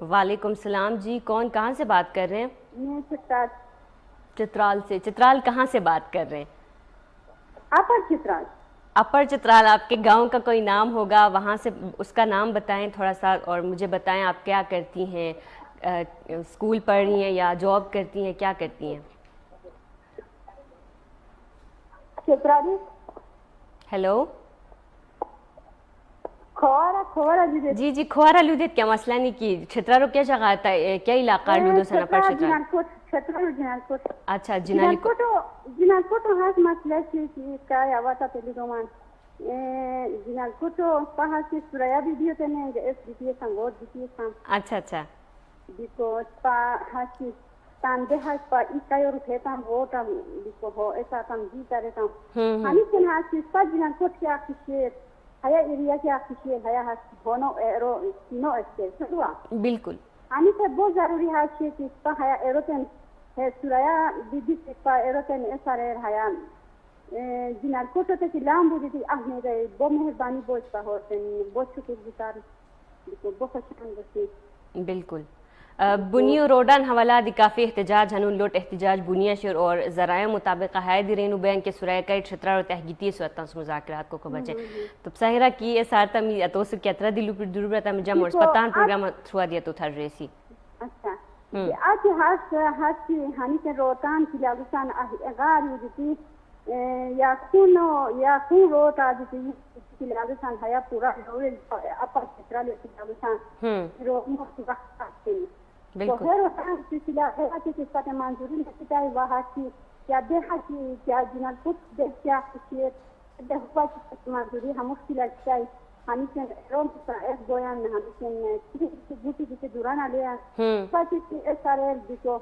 وعلیکم السلام جی، کون کہاں سے بات کر رہے ہیں؟ میں چترال. چترال سے. چترال کہاں سے بات کر رہے ہیں؟ اپر چترال. اپر چترال. آپ کے گاؤں کا کوئی نام ہوگا، وہاں سے اس کا نام بتائیں تھوڑا سا، اور مجھے بتائیں آپ کیا کرتی ہیں، اسکول پڑھ رہی ہیں یا جاب کرتی ہیں، کیا کرتی ہیں؟ چترالی. ہیلو. کھوارا جی. جی جی، کھوارا لودت کیا مسئلہ نہیں کی چھترارو کیا جگہ آتا ہے، کیا علاقہ لودو سنا پر چترال؟ جنالکوٹ. اچھا جنالکوٹ. جنالکوٹ ہاس مسئلہ کی کا آواتا پہلی دومان جنالکوٹ پہا سے سوریا ویڈیو تنے اس ویڈیو سنگوٹ ویڈیو سام. اچھا اچھا. بیکوز پا ہاسی تانده هست با این کاری رو پیتام ووتام بیکو ها اساتام دیتا رتام. همی کن هستی سپاد جنان کت که اخیشید هیا ایریا که اخیشید هیا هستی بانو ایرو سینو استر سدوا. بالکل. همی که ਬਹੁਤ ضروری هستی که سپا هیا ایروتن سوریا دیدی سپا ایروتن اسرائیل هیا جنان کت تو که لام بودی دی احمد با مهربانی باش با هستن با شکر گزار بیکو با خوشحال باشی. بالکل. بنی و روڈان حوالہ دی کافی احتجاج ہنون لوٹ احتجاج بنیا شر اور ذرائع مطابق حائد رینو بین کے سرائے کئی چھترا اور تحقیقی سوتان مذاکرات کو بچیں. تو ساحرہ کی سارتا می اتوس کی اترا دلو پر دور برتا مجھا مرسپتان پروگرام تھوا دیا تو تھر ریسی. اچھا. آج ہاس کی ہانی کے روتان کی لاگسان اغاری دیتی یا خونو یا خون روتا دیتی کی لاگسان حیا پورا روڑ اپا چھترا لیتی لاگسان رو مخت وقت آتی. بالکل. غیر وطن سلسلہ ہے کہ قسمت منظوری نکتا ہے وہاں کی کیا دیکھا کی کیا جنال کچھ دیکھ کیا خشیت دیکھوا کی منظوری ہم مختلف لگتا ہے ہمیں سے روم سے ایک گویان ہمیں سے گوٹی جیسے دوران آلے ہیں فاچی کی ایس آر ایل دیکھو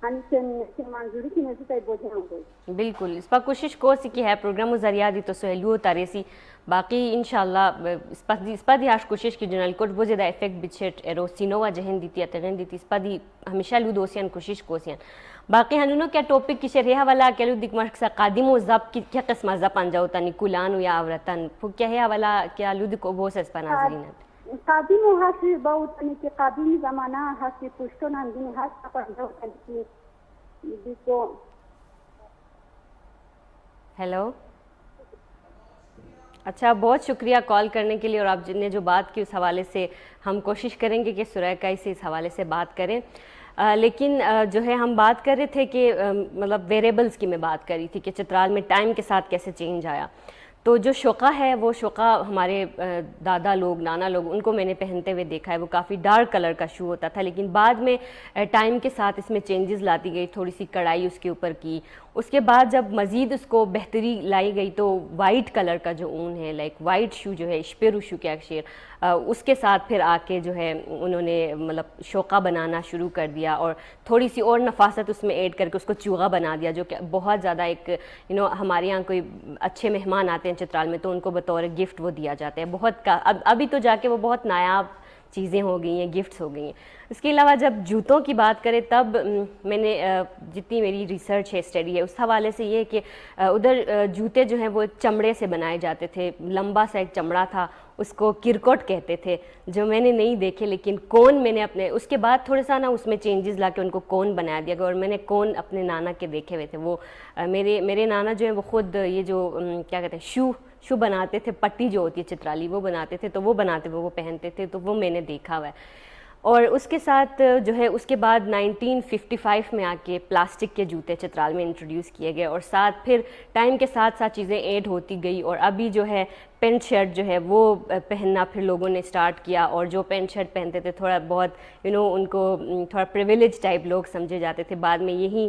ہمیں سے منظوری کی نزد ہے بوجھیں ہوں گئی. بالکل. اس پر کوشش کو سکی ہے پروگرام ذریعہ دی تو سہلو تاریسی باقی انشاءاللہ اس پر دی آش کوشش کی جنال کوٹ بہت زیادہ ایفیکٹ بچھٹ ایرو سینووا جہن دیتی اتغین دیتی اس پر دی ہمیشہ لو دوسیان کوشش کوسیان باقی ہنونو کیا ٹوپک کی شرح والا کیا لو دیکھ مرکسا قادم و زب کی کیا قسمہ زب انجاو تانی کلانو یا آورتن پھو کیا ہے والا کیا لو دیکھو بہت اس پر ناظرین ہے. قادم و حاصل بہت تانی کہ قادم زمانہ حاصل پشتو ناندین حاصل پر انجاو تانی دیکھو. ہیلو. اچھا، بہت شکریہ کال کرنے کے لیے، اور آپ نے جو بات کی اس حوالے سے ہم کوشش کریں گے کہ سورہ کئی سے اس حوالے سے بات کریں. لیکن جو ہے ہم بات کر رہے تھے کہ مطلب ویریبلز کی میں بات کر رہی تھی کہ چترال میں ٹائم کے ساتھ کیسے چینج آیا. تو جو شوقہ ہے وہ شوقہ ہمارے دادا لوگ نانا لوگ ان کو میں نے پہنتے ہوئے دیکھا ہے، وہ کافی ڈارک کلر کا شو ہوتا تھا، لیکن بعد میں ٹائم کے ساتھ اس میں چینجز لاتی گئی، تھوڑی سی کڑھائی اس کے اوپر کی. اس کے بعد جب مزید اس کو بہتری لائی گئی تو وائٹ کلر کا جو اون ہے لائک وائٹ شو جو ہے اشپیرو شو کے اکشیر اس کے ساتھ پھر آ کے جو ہے انہوں نے مطلب شوقہ بنانا شروع کر دیا اور تھوڑی سی اور نفاست اس میں ایڈ کر کے اس کو چوغا بنا دیا، جو کہ بہت زیادہ ایک ہمارے یہاں کوئی اچھے مہمان آتے ہیں چترال میں تو ان کو بطور گفٹ وہ دیا جاتا ہے. بہت ابھی تو جا کے وہ بہت نایاب چیزیں ہو گئی ہیں، گفٹس ہو گئی ہیں. اس کے علاوہ جب جوتوں کی بات کریں تب میں نے جتنی میری ریسرچ ہے اسٹڈی ہے اس حوالے سے یہ کہ ادھر جوتے جو ہیں وہ چمڑے سے بنائے جاتے تھے، لمبا سا ایک چمڑا تھا، اس کو کرکٹ کہتے تھے، جو میں نے نہیں دیکھے لیکن کون میں نے اپنے اس کے بعد تھوڑا سا نا اس میں چینجز لا کے ان کو کون بنا دیا گیا، اور میں نے کون اپنے نانا کے دیکھے ہوئے تھے. وہ میرے نانا جو ہیں وہ خود یہ جو کیا کہتے ہیں شو بناتے تھے، پٹی جو ہوتی ہے چترالی وہ بناتے تھے، تو وہ بناتے ہوئے وہ پہنتے تھے، تو وہ میں نے دیکھا ہوا ہے. اور اس کے ساتھ جو ہے اس کے بعد 1955 میں آ کے پلاسٹک کے جوتے چترال میں انٹروڈیوس کیے گئے، اور ساتھ پھر ٹائم کے ساتھ ساتھ چیزیں ایڈ ہوتی گئی، اور ابھی جو ہے پینٹ شرٹ جو ہے وہ پہننا پھر لوگوں نے سٹارٹ کیا. اور جو پینٹ شرٹ پہنتے تھے تھوڑا بہت ان کو تھوڑا پریویلیج ٹائپ لوگ سمجھے جاتے تھے، بعد میں یہی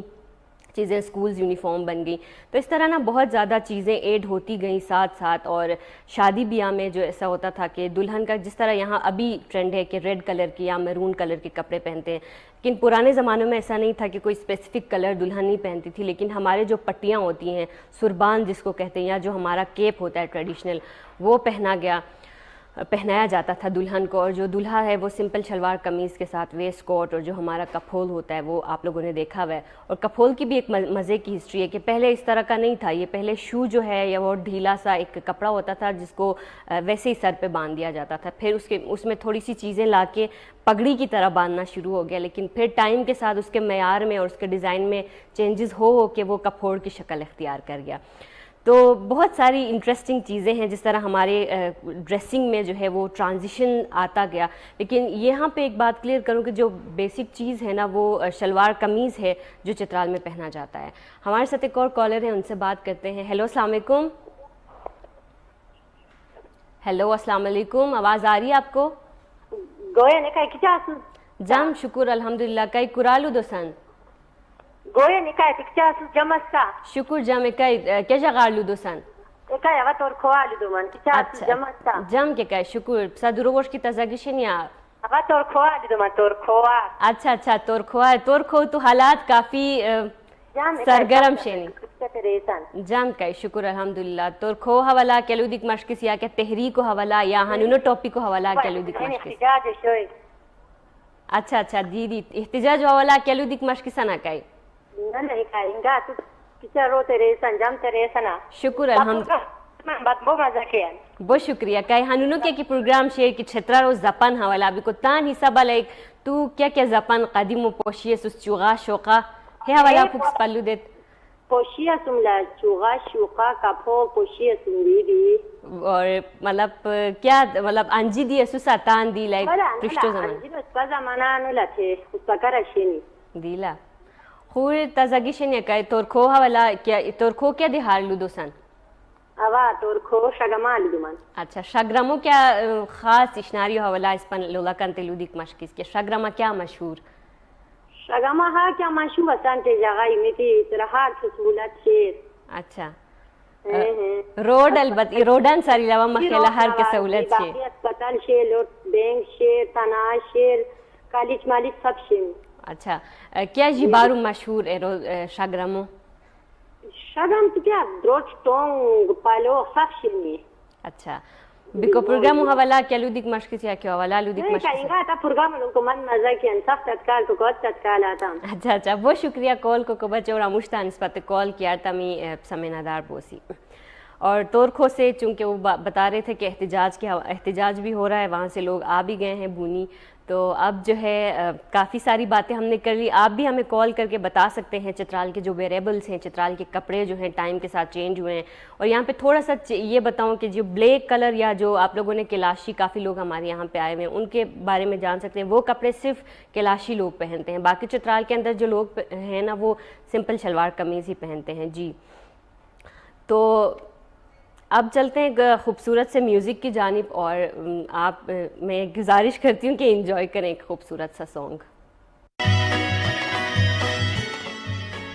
چیزیں سکولز یونیفارم بن گئی. تو اس طرح نا بہت زیادہ چیزیں ایڈ ہوتی گئیں ساتھ ساتھ. اور شادی بیاہ میں جو ایسا ہوتا تھا کہ دلہن کا جس طرح یہاں ابھی ٹرینڈ ہے کہ ریڈ کلر کی یا میرون کلر کے کپڑے پہنتے ہیں، لیکن پرانے زمانوں میں ایسا نہیں تھا کہ کوئی اسپیسیفک کلر دلہن نہیں پہنتی تھی، لیکن ہمارے جو پٹیاں ہوتی ہیں سربان جس کو کہتے ہیں یا جو ہمارا کیپ ہوتا ہے ٹریڈیشنل وہ پہنا گیا. پہنایا جاتا تھا دلہن کو، اور جو دلہا ہے وہ سمپل شلوار قمیض کے ساتھ ویسٹ کوٹ، اور جو ہمارا کپھول ہوتا ہے وہ آپ لوگوں نے دیکھا ہوا ہے. اور کپھول کی بھی ایک مزے کی ہسٹری ہے کہ پہلے اس طرح کا نہیں تھا. یہ پہلے شو جو ہے یا وہ ڈھیلا سا ایک کپڑا ہوتا تھا جس کو ویسے ہی سر پہ باندھ دیا جاتا تھا. پھر اس میں تھوڑی سی چیزیں لا کے پگڑی کی طرح باندھنا شروع ہو گیا، لیکن پھر ٹائم کے ساتھ اس کے معیار میں اور اس کے ڈیزائن میں چینجز ہو کے وہ کپھوڑ کی شکل اختیار کر گیا. تو بہت ساری انٹرسٹنگ چیزیں ہیں جس طرح ہمارے ڈریسنگ میں جو ہے وہ ٹرانزیشن آتا گیا. لیکن یہاں پہ ایک بات کلیئر کروں کہ جو بیسک چیز ہے نا وہ شلوار قمیض ہے جو چترال میں پہنا جاتا ہے. ہمارے ساتھ ایک اور کالر ہیں، ان سے بات کرتے ہیں. ہیلو السلام علیکم. ہیلو السلام علیکم، آواز آ رہی ہے آپ کو؟ گویا نکای کچاسو جام شکر الحمدللہ. کئی کرالو دوسن گویا نکای کچاسو جمستا شکر جام کئی کیا جغارلو دوسن نکای واتور کوالو دومن کچاسو جمستا جام کے کئی شکر صدروش کی تزاگشن یا واتور کوالو دومن تور کوا. اچھا اچھا تورکھو تو حالات کافی سرگرم شینی. جام کئی شکر الحمدللہ. تورکھو حوالہ کیلو دیکھ مشکس یا کہ تحریک حوالہ یا ہنونو ٹاپک کو حوالہ کیلو دیکھ مشکس. اچھا اچھا دیدی احتجاج حوالہ کیلو دیکھ مشکس نا کئی شکر الحمدللہ. بہت شکریہ. کئی ہنونو کی پروگرام شیئر کی چھترا رو زپن حوالہ ابھی کو تان حسابہ لائک تو کیا زپن قدیم و پوشیے سس چوغا شوقا ہے حوالہ پھوکس پلو دیت پوشیہ سملا چوغا شوقا کپو پوشیہ سملیدی. اور مطلب کیا مطلب انجی دی اسوسا تان دی لائک پرشتو زمان انجی اس پا زمانانو لچے اس پا کرشینی دیلا خور تازگیشن یا کئی تورکھو حوالا کیا تورکھو کیا دی ہارلو دوسن اوا تورکھو شگمال دومن. اچھا شگرمو کیا خاص اشناری حوالا اس پن لولا کنتے لودک مشکس کیا شگرمہ کیا مشہور شگمہ ہاں کیا مشہور سانتے جاگائی میتی ترہار سسولت شیر. اچھا روڈ البت روڈان ساری لوا مخیلہ ہر کے سہولت شیر باقی اسپتال شیر لوٹ بینک شیر تناہ شیر کالج مالج سب شیر. اچھا کیا جیبارو مشہور ہے شگرمو شگرم تو کیا دروٹ ٹونگ پالو سب شیر. اچھا بکو پروگرام حوالہ کیا لودک مشکس یا کیا حوالہ لودک مشکس انگا تا پروگرام لوگ کو من مزا کیا سخت اتکال کو کوت اتکال آتا. اچھا اچھا بہت شکریہ کال کو بچے اور مشتہ نسبت کال کیا تمی سمینادار بوسی. اور تورکھو سے چونکہ وہ بتا رہے تھے کہ احتجاج بھی ہو رہا ہے، وہاں سے لوگ آ بھی گئے ہیں بونی. تو اب جو ہے کافی ساری باتیں ہم نے کر لی. آپ بھی ہمیں کال کر کے بتا سکتے ہیں چترال کے جو ویریبلس ہیں، چترال کے کپڑے جو ہیں ٹائم کے ساتھ چینج ہوئے ہیں. اور یہاں پہ تھوڑا سا یہ بتاؤں کہ جو بلیک کلر یا جو آپ لوگوں نے کیلاشی کافی لوگ ہمارے یہاں پہ آئے ہوئے ہیں ان کے بارے میں جان سکتے ہیں. وہ کپڑے صرف کیلاشی لوگ پہنتے ہیں، باقی چترال کے اندر جو لوگ ہیں نا وہ سمپل شلوار قمیض ہی پہنتے ہیں. جی تو اب چلتے ہیں خوبصورت سے میوزک کی جانب، اور آپ میں گزارش کرتی ہوں کہ انجوائے کریں ایک خوبصورت سا سانگ.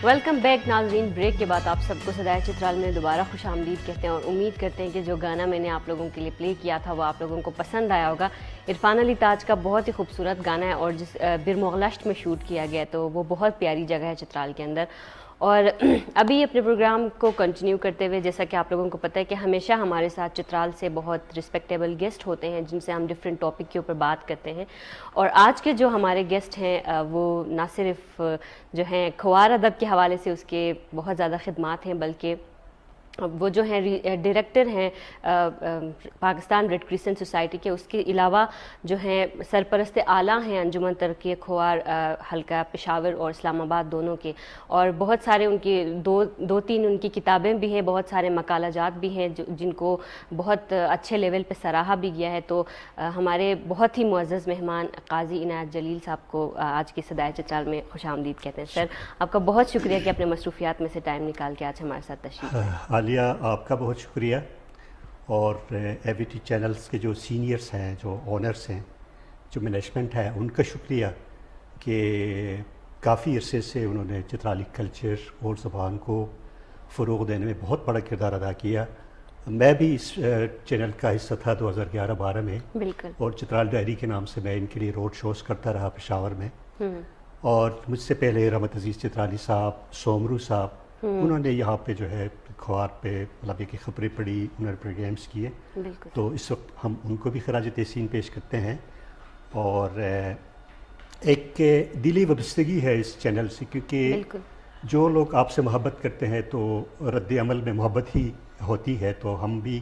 ویلکم بیک ناظرین. بریک کے بعد آپ سب کو صدائے چترال میں دوبارہ خوش آمدید کہتے ہیں، اور امید کرتے ہیں کہ جو گانا میں نے آپ لوگوں کے لیے پلے کیا تھا وہ آپ لوگوں کو پسند آیا ہوگا. عرفان علی تاج کا بہت ہی خوبصورت گانا ہے اور جس برمغلشت میں شوٹ کیا گیا، تو وہ بہت پیاری جگہ ہے چترال کے اندر. اور ابھی اپنے پروگرام کو کنٹینیو کرتے ہوئے جیسا کہ آپ لوگوں کو پتہ ہے کہ ہمیشہ ہمارے ساتھ چترال سے بہت رسپیکٹیبل گیسٹ ہوتے ہیں جن سے ہم ڈفرینٹ ٹاپک کے اوپر بات کرتے ہیں. اور آج کے جو ہمارے گیسٹ ہیں وہ نہ صرف جو ہیں کھوار ادب کے حوالے سے اس کے بہت زیادہ خدمات ہیں، بلکہ وہ جو ہیں ڈائریکٹر ہیں پاکستان ریڈ کرسنٹ سوسائٹی کے، اس کے علاوہ جو ہیں سرپرست اعلیٰ ہیں انجمن ترقی کھوار حلقہ پشاور اور اسلام آباد دونوں کے. اور بہت سارے ان کی دو تین ان کی کتابیں بھی ہیں، بہت سارے مقالہ جات بھی ہیں جن کو بہت اچھے لیول پہ سراہا بھی گیا ہے. تو ہمارے بہت ہی معزز مہمان قاضی عنایت جلیل صاحب کو آج کی صدائے چترال میں خوش آمدید کہتے ہیں. سر آپ کا بہت شکریہ کہ اپنے مصروفیات میں سے ٹائم نکال کے آج ہمارے ساتھ تشریف. عالیہ آپ کا بہت شکریہ، اور اے وی ٹی چینلز کے جو سینئرس ہیں، جو اونرس ہیں، جو مینجمنٹ ہے، ان کا شکریہ کہ کافی عرصے سے انہوں نے چترالی کلچر اور زبان کو فروغ دینے میں بہت بڑا کردار ادا کیا. میں بھی اس چینل کا حصہ تھا 2011-12 میں، بالکل، اور چترال ڈائری کے نام سے میں ان کے لیے روڈ شوز کرتا رہا پشاور میں. اور مجھ سے پہلے رحمت عزیز چترالی صاحب، سومرو صاحب، انہوں نے یہاں پہ جو ہے خوار پہ مطلب یہ کہ خبریں پڑھی، انہوں نے پروگرامس کیے، بالکل تو اس وقت ہم ان کو بھی خراج تحسین پیش کرتے ہیں. اور ایک دلی وابستگی ہے اس چینل سے، کیونکہ بالکل جو لوگ آپ سے محبت کرتے ہیں تو رد عمل میں محبت ہی ہوتی ہے. تو ہم بھی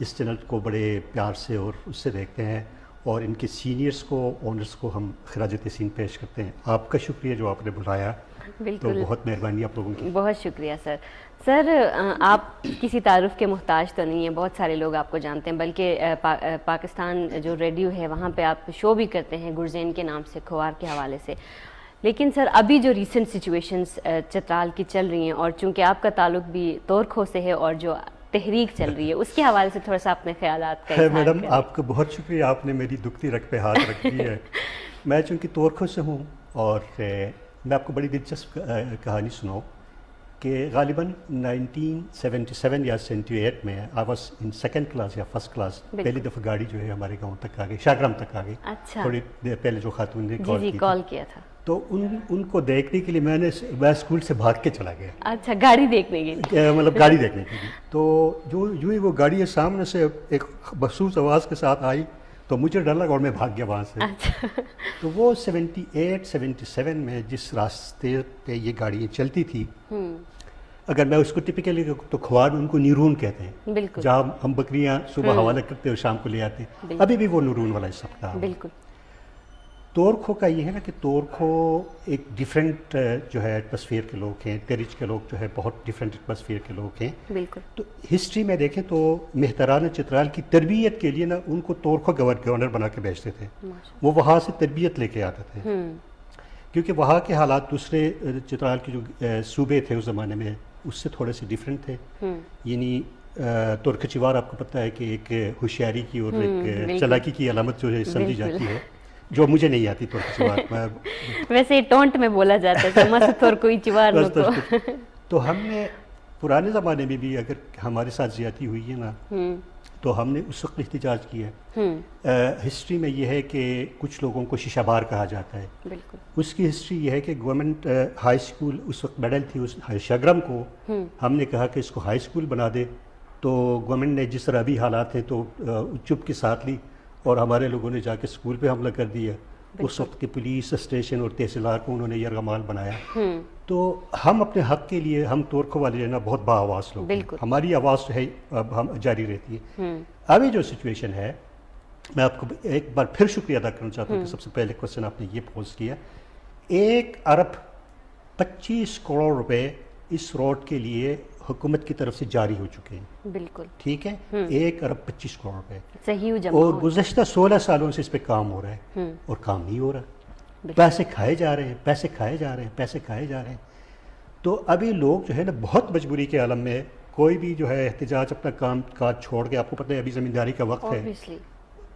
اس چینل کو بڑے پیار سے اور اس سے دیکھتے ہیں، اور ان کے سینئرز کو، اونرز کو ہم خراج تحسین پیش کرتے ہیں. آپ کا شکریہ جو آپ نے بلایا، تو بالکل بہت مہربانی آپ لوگوں کی. بہت شکریہ سر. سر آپ کسی تعارف کے محتاج تو نہیں ہیں، بہت سارے لوگ آپ کو جانتے ہیں، بلکہ پاکستان جو ریڈیو ہے وہاں پہ آپ شو بھی کرتے ہیں گرزین کے نام سے، کھوار کے حوالے سے. لیکن سر ابھی جو ریسنٹ سچویشنز چترال کی چل رہی ہیں، اور چونکہ آپ کا تعلق بھی تورکھو سے ہے، اور جو تحریک چل رہی ہے اس کے حوالے سے تھوڑا سا اپنے خیالات کا اظہار میڈم کریں. آپ کا بہت شکریہ، آپ نے میری دکھتی رگ پہ ہاتھ رکھ دی ہے. میں چونکہ تورکھو سے ہوں، اور میں آپ کو بڑی دلچسپ کہانی سناؤں کہ غالباً 1977 یا 78 میں I was in second class یا فرسٹ کلاس، پہلی دفعہ گاڑی جو ہے ہمارے گاؤں تک آ گئی، شاگرام تک آ گئی. اچھا تھوڑی دیر پہلے جو خاتون نے جی کال کیا تھا، تو ان کو دیکھنے کے لیے میں اسکول سے بھاگ کے چلا گیا. اچھا گاڑی دیکھنے کے لیے، مطلب گاڑی دیکھنے کے لیے. تو جو ہی وہ گاڑی سامنے سے ایک مخصوص آواز کے ساتھ آئی تو مجھے ڈر لگا اور میں بھاگ گیا وہاں سے. تو وہ 78-77 میں جس راستے پہ یہ گاڑیاں چلتی تھی، اگر میں اس کو ٹپکلی تو کھوار میں ان کو نیرون کہتے ہیں، بالکل جہاں ہم بکریاں صبح حوالہ کرتے اور شام کو لے آتے ہیں. ابھی بھی وہ نیرون والا حصہ تھا. بالکل. تورکھو کا یہ ہے نا کہ تورکھو ایک ڈیفرنٹ جو ہے ایٹماسفیئر کے لوگ ہیں، تیرچ کے لوگ جو ہے بہت ڈیفرنٹ ایٹماسفیئر کے لوگ ہیں. بالکل. تو ہسٹری میں دیکھیں تو مہتران چترال کی تربیت کے لیے نا ان کو تورکھو گورنر بنا کے بھیجتے تھے. وہ وہاں سے تربیت لے کے آتے تھے، کیونکہ وہاں کے حالات دوسرے چترال کے جو صوبے تھے اس زمانے میں اس سے تھوڑے سے ڈیفرنٹ تھے. یعنی تورکھچیوار آپ کو پتہ ہے کہ ایک ہوشیاری کی اور ایک چالاکی کی علامت جو ہے سمجھی جاتی ہے، جو مجھے نہیں آتی تورکھچیوار. ویسے ٹونٹ میں بولا جاتا ہے مست تورکھوئی چیوار نو کو. تو ہم نے پرانے زمانے میں بھی اگر ہمارے ساتھ زیادتی ہوئی ہے نا تو ہم نے اس وقت احتجاج کیا ہے. ہسٹری میں یہ ہے کہ کچھ لوگوں کو شیشہ بار کہا جاتا ہے. بالکل. اس کی ہسٹری یہ ہے کہ گورنمنٹ ہائی اسکول اس وقت میڈل تھی اس شاگرام کو، ہم نے کہا کہ اس کو ہائی اسکول بنا دے. تو گورنمنٹ نے جس طرح ابھی حالات ہیں تو چپ کے ساتھ لی، اور ہمارے لوگوں نے جا کے اسکول پہ حملہ کر دیا. اس وقت کے پولیس اسٹیشن اور تحصیلدار کو انہوں نے یرغمال بنایا. تو ہم اپنے حق کے لیے، ہم تورکھو والے نا بہت با آواز لوگ ہیں، ہماری آواز جو ہے اب ہم جاری رہتی ہے. ابھی جو سچویشن ہے، میں آپ کو ایک بار پھر شکریہ ادا کرنا چاہتا ہوں کہ سب سے پہلے کوشچن آپ نے یہ پوز کیا. 1 ارب 25 کروڑ روپے اس روڈ کے لیے حکومت کی طرف سے جاری ہو چکے ہیں. بالکل ٹھیک ہے، 1 ارب 25 کروڑ روپے صحیح جمع، اور گزشتہ 16 سالوں سے اس پہ کام ہو رہا ہے اور کام نہیں ہو رہا. پیسے کھائے جا رہے ہیں، پیسے کھائے جا رہے ہیں، پیسے کھائے جا رہے ہیں. تو ابھی لوگ جو ہے نا بہت مجبوری کے عالم میں، کوئی بھی جو ہے احتجاج اپنا کام کاج چھوڑ کے، آپ کو پتہ ہے ابھی زمینداری کا وقت ہے،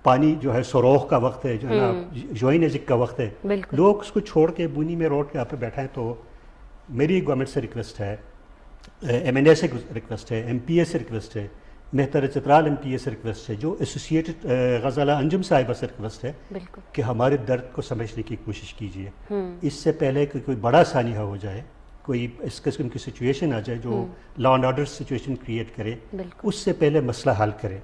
پانی جو ہے سوروخ کا وقت ہے، جو ہے نا جوئی نزک کا وقت ہے، لوگ اس کو چھوڑ کے بونی میں روڈ کے آپ پہ بیٹھے ہیں. تو میری گورنمنٹ سے ریکویسٹ ہے، ایم این اے سے ریکویسٹ ہے، ایم پی اے سے ریکویسٹ ہے، مہتر چترال ایم پی اے سے ریکویسٹ ہے، جو ایسوسیٹڈ غزالہ انجم صاحبہ سے ریکویسٹ ہے کہ ہمارے درد کو سمجھنے کی کوشش کیجیے. اس سے پہلے کہ کوئی بڑا سانحہ ہو جائے، کوئی اس قسم کی سچویشن آ جائے جو law and order situation create کرے، اس سے پہلے مسئلہ حل کرے.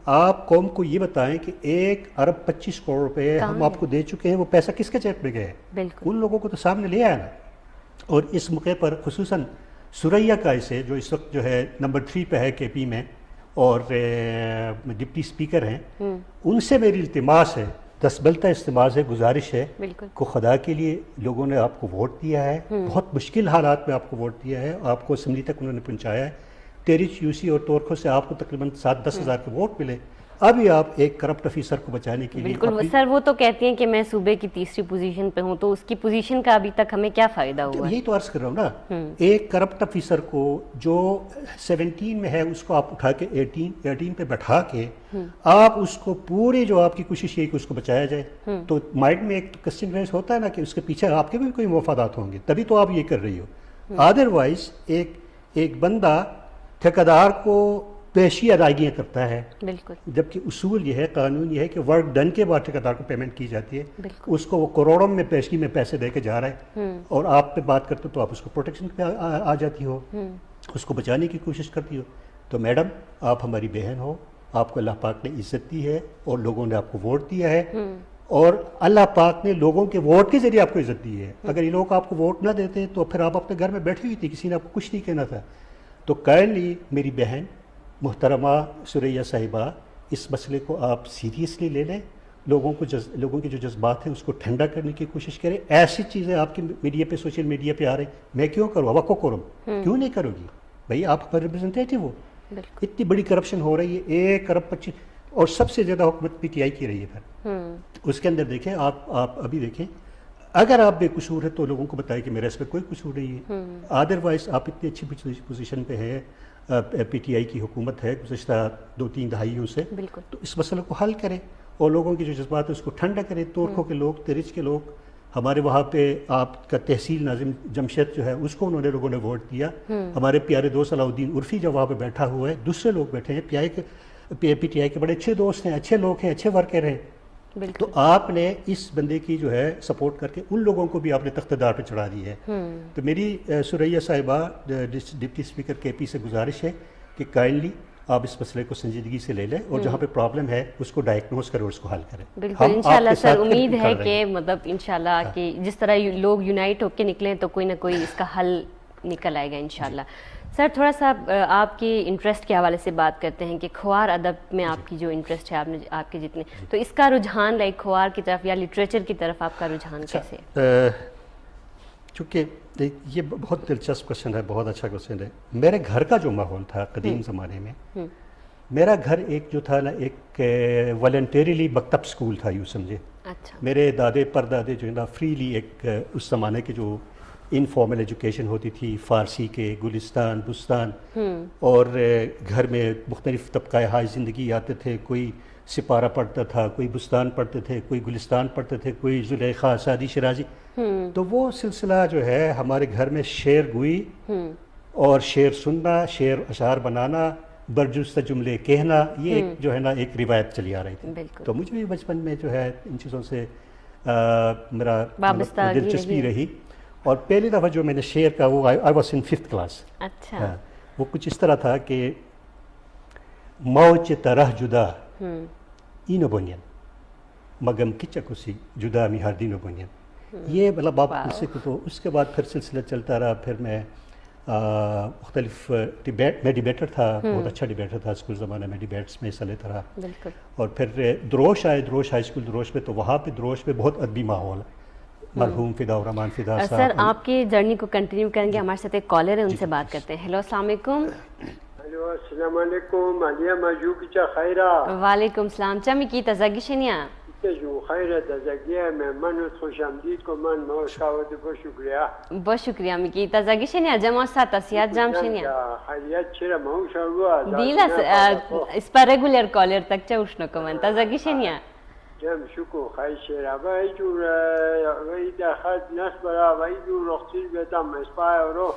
آپ قوم کو یہ بتائیں کہ 1 ارب 25 کروڑ روپے ہم آپ کو دے چکے ہیں، وہ پیسہ کس کے جیب میں گئے؟ ان لوگوں کو تو سامنے لے آیا نا. اور اس موقع پر خصوصاً سریا قائسے جو اس وقت جو ہے نمبر 3 پہ ہے کے پی میں اور ڈپٹی اسپیکر ہیں، ان سے میری التماس ہے، دستبلتہ التماس ہے، گزارش ہے کو خدا کے لیے لوگوں نے آپ کو ووٹ دیا ہے، بہت مشکل حالات میں آپ کو ووٹ دیا ہے، آپ کو اسمبلی تک انہوں نے پہنچایا ہے. تیرچ یوسی اور تورکھو سے آپ کو تقریباً 7-10 ہزار کے ووٹ ملے. ابھی آپ ایک کرپٹ افیسر کو بچانے کے لیے، بالکل سر وہ تو کہتی ہیں کہ میں صوبے کی 3ری پوزیشن پہ ہوں، تو اس کی پوزیشن کا ابھی تک ہمیں کیا فائدہ ہوا؟ یہی تو عرض کر رہا ہوں نا، ایک کرپٹ افیسر کو جو 17 میں ہے اس کو آپ اٹھا کے 18 پہ بٹھا کے آپ اس کو پوری جو آپ کی کوشش یہ کہ اس کو بچایا جائے. تو مائنڈ میں ایک کوسچن ریز ہوتا ہے نا کہ اس کے پیچھے آپ کے بھی کوئی مفادات ہوں گے، تبھی تو آپ یہ کر رہی ہو. ادروائز ایک بندہ ٹھیکیدار کو پیشی ادائیگیاں کرتا ہے، بالکل، جبکہ اصول یہ ہے، قانون یہ ہے کہ ورک ڈن کے بعد ٹھیکیدار کو پیمنٹ کی جاتی ہے. اس کو وہ کروڑوں میں پیشگی میں پیسے دے کے جا رہا ہے اور آپ پہ بات کرتے تو آپ اس کو پروٹیکشن پہ آ جاتی ہو. اس کو بچانے کی کوشش کرتی ہو، تو میڈم آپ ہماری بہن ہو، آپ کو اللہ پاک نے عزت دی ہے اور لوگوں نے آپ کو ووٹ دیا ہے، اور اللہ پاک نے لوگوں کے ووٹ کے ذریعے آپ کو عزت دی ہے. اگر یہ لوگ آپ کو ووٹ نہ دیتے تو پھر آپ اپنے گھر میں بیٹھی ہوئی تھی، کسی نے آپ کو کچھ نہیں کہنا تھا. تو کائنڈلی میری بہن محترمہ سریہ صاحبہ اس مسئلے کو آپ سیریسلی لے لیں، لوگوں کے جو جذبات ہیں اس کو ٹھنڈا کرنے کی کوشش کریں. ایسی چیزیں آپ کی میڈیا پہ، سوشل میڈیا پہ آ رہے ہیں، میں کیوں کروں، اب کو کروں، کیوں نہیں کرو گی بھائی، آپ ہمارے ریپرزنٹیٹیو ہو. اتنی بڑی کرپشن ہو رہی ہے، 1 ارب 25، اور سب سے زیادہ حکومت پی ٹی آئی کی رہی ہے. پھر اس کے اندر دیکھیں آپ ابھی دیکھیں، اگر آپ بے قصور ہے تو لوگوں کو بتائیں کہ میرا اس میں کوئی قصور نہیں ہے. ادروائز آپ اتنی اچھی پوزیشن پہ ہیں، پی ٹی آئی کی حکومت ہے گزشتہ 2-3 دہائیوں سے، تو اس مسئلے کو حل کریں اور لوگوں کے جو جذبات ہیں اس کو ٹھنڈا کریں. تورکھو کے لوگ، ترچ کے لوگ، ہمارے وہاں پہ آپ کا تحصیل ناظم جمشید جو ہے اس کو لوگوں نے ووٹ دیا. ہمارے پیارے دوست علاء الدین عرفی جو وہاں پہ بیٹھا ہوا ہے، دوسرے لوگ بیٹھے ہیں پی ٹی آئی کے بڑے اچھے دوست ہیں، اچھے لوگ ہیں، اچھے ورکر ہیں. تو آپ نے اس بندے کی جو ہے سپورٹ کر کے ان لوگوں کو بھی آپ نے تختدار پہ چڑھا دی ہے. تو میری سریہ صاحبہ ڈپٹی اسپیکر کے پی سے گزارش ہے کہ کائنڈلی آپ اس مسئلے کو سنجیدگی سے لے لیں اور جہاں پہ پرابلم ہے اس کو ڈائگنوز کریں اور اس کو حل کریں. بالکل انشاءاللہ سر، امید ہے کہ مطلب انشاءاللہ کہ جس طرح لوگ یونائٹ ہو کے نکلیں تو کوئی نہ کوئی اس کا حل نکل آئے گا انشاءاللہ. سر تھوڑا سا آپ کی انٹرسٹ کے حوالے سے بات کرتے ہیں کہ کھوار ادب میں آپ کی جو انٹرسٹ ہے، آپ کے جتنے، تو اس کا رجحان لائک کھوار کی طرف یا لٹریچر کی طرف آپ کا رجحان کیسے ہے؟ چونکہ یہ بہت دلچسپ کوشچن ہے، بہت اچھا کوشچن ہے. میرے گھر کا جو ماحول تھا قدیم زمانے میں، میرا گھر ایک جو تھا نا، ایک والنٹیریلی مکتب سکول تھا، یوں سمجھے. میرے دادے پردادے جو ہے نا فریلی ایک اس زمانے کے جو انفارمل ایجوکیشن ہوتی تھی، فارسی کے گلستان بستان، اور گھر میں مختلف طبقہ ہائے زندگی آتے تھے. کوئی سپارہ پڑھتا تھا، کوئی بستان پڑھتے تھے، کوئی گلستان پڑھتے تھے، کوئی زلیخا سعدی شیرازی. تو وہ سلسلہ جو ہے ہمارے گھر میں شعر گوئی اور شعر سننا، شعر اشعار بنانا، برجستہ جملے کہنا، یہ ایک جو ہے نا ایک روایت چلی آ رہی تھی. تو مجھے بھی بچپن میں جو ہے ان چیزوں سے میرا دلچسپی رہی. اور پہلی دفعہ جو میں نے شعر کا، وہ I was in 5th class. اچھا. وہ کچھ اس طرح تھا کہ موچ طرح جدا اینو بنین مگم کچکسی جدا می ہر دینو بنین. یہ مطلب آپ سے تو اس کے بعد پھر سلسلہ چلتا رہا. پھر میں مختلف میں ڈیبیٹر تھا، بہت اچھا ڈیبیٹر تھا اسکول زمانے میں، ڈیبیٹس میں حصہ لیتا رہا. اور پھر دروش آئے، دروش ہائی اسکول دروش میں، تو وہاں پہ دروش میں بہت ادبی ماحول ہے. مرحوم فدا الرحمان فدا صاحب. سر آپ کی جرنی کو کنٹینیو کریں گے، ہمارے ساتھ ایک کالر ہے، ان سے بات کرتے ہیں. ہیلو السلام علیکم. ہیلو السلام علیکم. علیہ مجوکی چا خیرہ. وعلیکم السلام. چمی کی تزاگی شنیا جو خیرہ تزاگی ہے. میں منت خوش آمدید کو من موشاوت بہت شکریہ. بہت شکریہ مکی تزاگی شنیا جمع سا تسیات جام شنیا خیریت چرا موشاوہ دیلا اس پر ریگولر کالر تک چاوشنو کو من تزاگی شنیا جم شکو خیل شیرا وی جور وی دخلت نسبرا وی جور رخصیل بیتم اسپای رو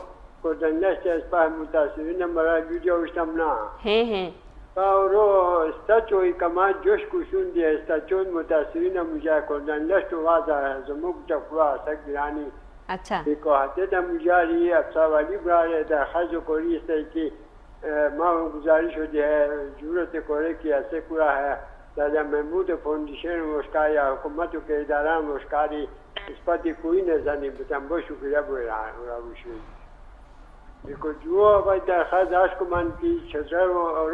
کردن نشت اسپای متاثرین مرا ویدیو اشتمنا ہیں رو استاچوی کما جوش کشون دی استاچون متاثرین مجا کردن نشت واضح ہے زموک چکوا سک گرانی. اچھا دیکھو ہاتے دا مجاری افسا والی برارے دا خرج کوری اس طرح کی ماں گزارش ہو دی ہے ضرورت کورے کی ایسے کورا ہے دادا محمود فاؤنڈیشن مشکا یا حکومت کے ادارہ مشکاری اس پر کوئی نظر بتم بہت شکریہ بول رہا ہوں. دیکھو جو بھائی درخواست آج کو من کی چھتر اور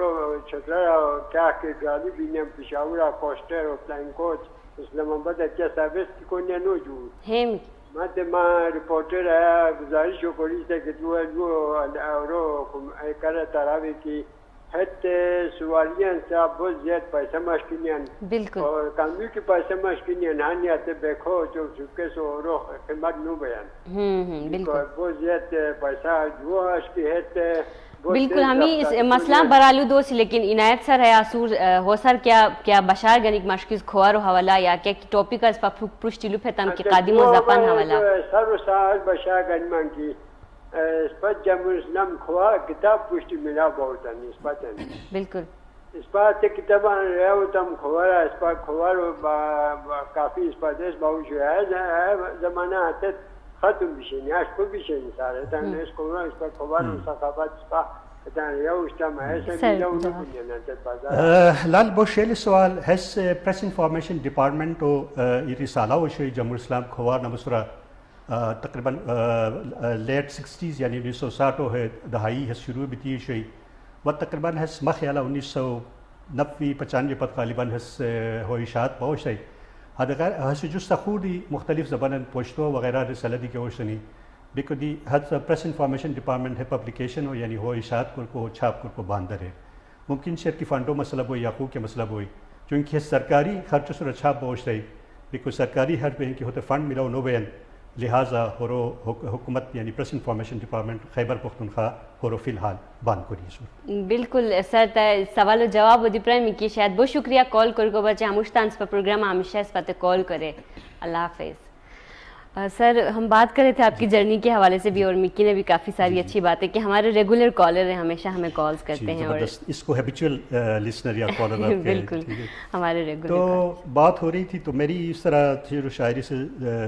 چھتر کیا کہ گاڑی بھی نے پشاورہ کوسٹر اور فلائنگ کوچ اسلام آباد اچھا سروس کی کوئی نو جو ہیں مت ماں رپورٹر ہے گزارش کری سے کہ جو کرے تراوی کی حت سوالیاں صاحب بہت زیادہ پیسہ مشکلین بالکل اور کامی کی پیسہ مشکلین ہانیات بیکھو جو چکے سو رو خدمت نو بیان بالکل بہت زیادہ پیسہ جو اس کی حت بالکل ہمیں مسئلہ برالو دوست لیکن عنایت سر ہے آسور ہو سر کیا بشار گنک مشکل کھوار حوالہ یا کیا ٹاپک اس پر پرشتی لوپ ہے تم کی قادم و زبان حوالہ سر و سال بشار گنمان کی اسپت جمہور اسلام کھوار کتاب پشتی ملا بہت ہے اسپت ہے بالکل اسپت کتاباں رہے ہو تم کھوارا اسپت کھوار کافی اسپت اس باؤ جو ہے زمانہ آتے ختم بشینی اشکو بشینی ساره تن اسکو اسکو کوبان ثقافت سپا تن یو اجتماع ایسا میلون بنیان لال بوشیل سوال هس پریس انفارمیشن ڈپارٹمنٹ و رسالہ و شی جمهور اسلام کھوار نمسورا تقریباً لیٹ 60s یعنی 1960 ہے دہائی ہے شروع بھی شی و تقریباً ہس مخیالہ 1990-95 پت غالباً ہس ہو اشاعت پوش ہے ہس جو سخودی مختلف زبانن پوشتو وغیرہ رسالہ دی کے وشنی بیکو دی ہس پریس انفارمیشن ڈپارٹمنٹ ہے پبلیکیشن ہو یعنی ہو اشاعت کو چھاپ کو باندر ہے ممکن شیر کی فنڈوں مسئلہ ہوئی یا حقوق کے مسئلہ ہوئی چونکہ سرکاری خرچ سے چھاپ پوش رہی بیکو سرکاری ہر پہ کہ ہوتے فنڈ ملا نو بین لہٰذا ہورو حکومت یعنی press information department Khyber Pakhtunkhwa ہورو فی الحال بان کری سر بالکل سر سوال و جواب ودی پرائم کی شاید بہت شکریہ کال کر کو بچے ہمشتان اس پر پروگرام ہمیشہ اس پر کال کرے. اللہ حافظ. سر ہم بات کر رہے تھے آپ کی جرنی کے حوالے سے بھی اور مکی نے بھی کافی ساری اچھی باتیں کہ ہمارے ریگولر کالر ہیں ہمیشہ ہمیں کالز کرتے ہیں اور اس کو ہیبیچول لسنر یا کالر آپ بالکل ہمارے ریگولر تو بات ہو رہی تھی تو میری اس طرح شعر و شاعری سے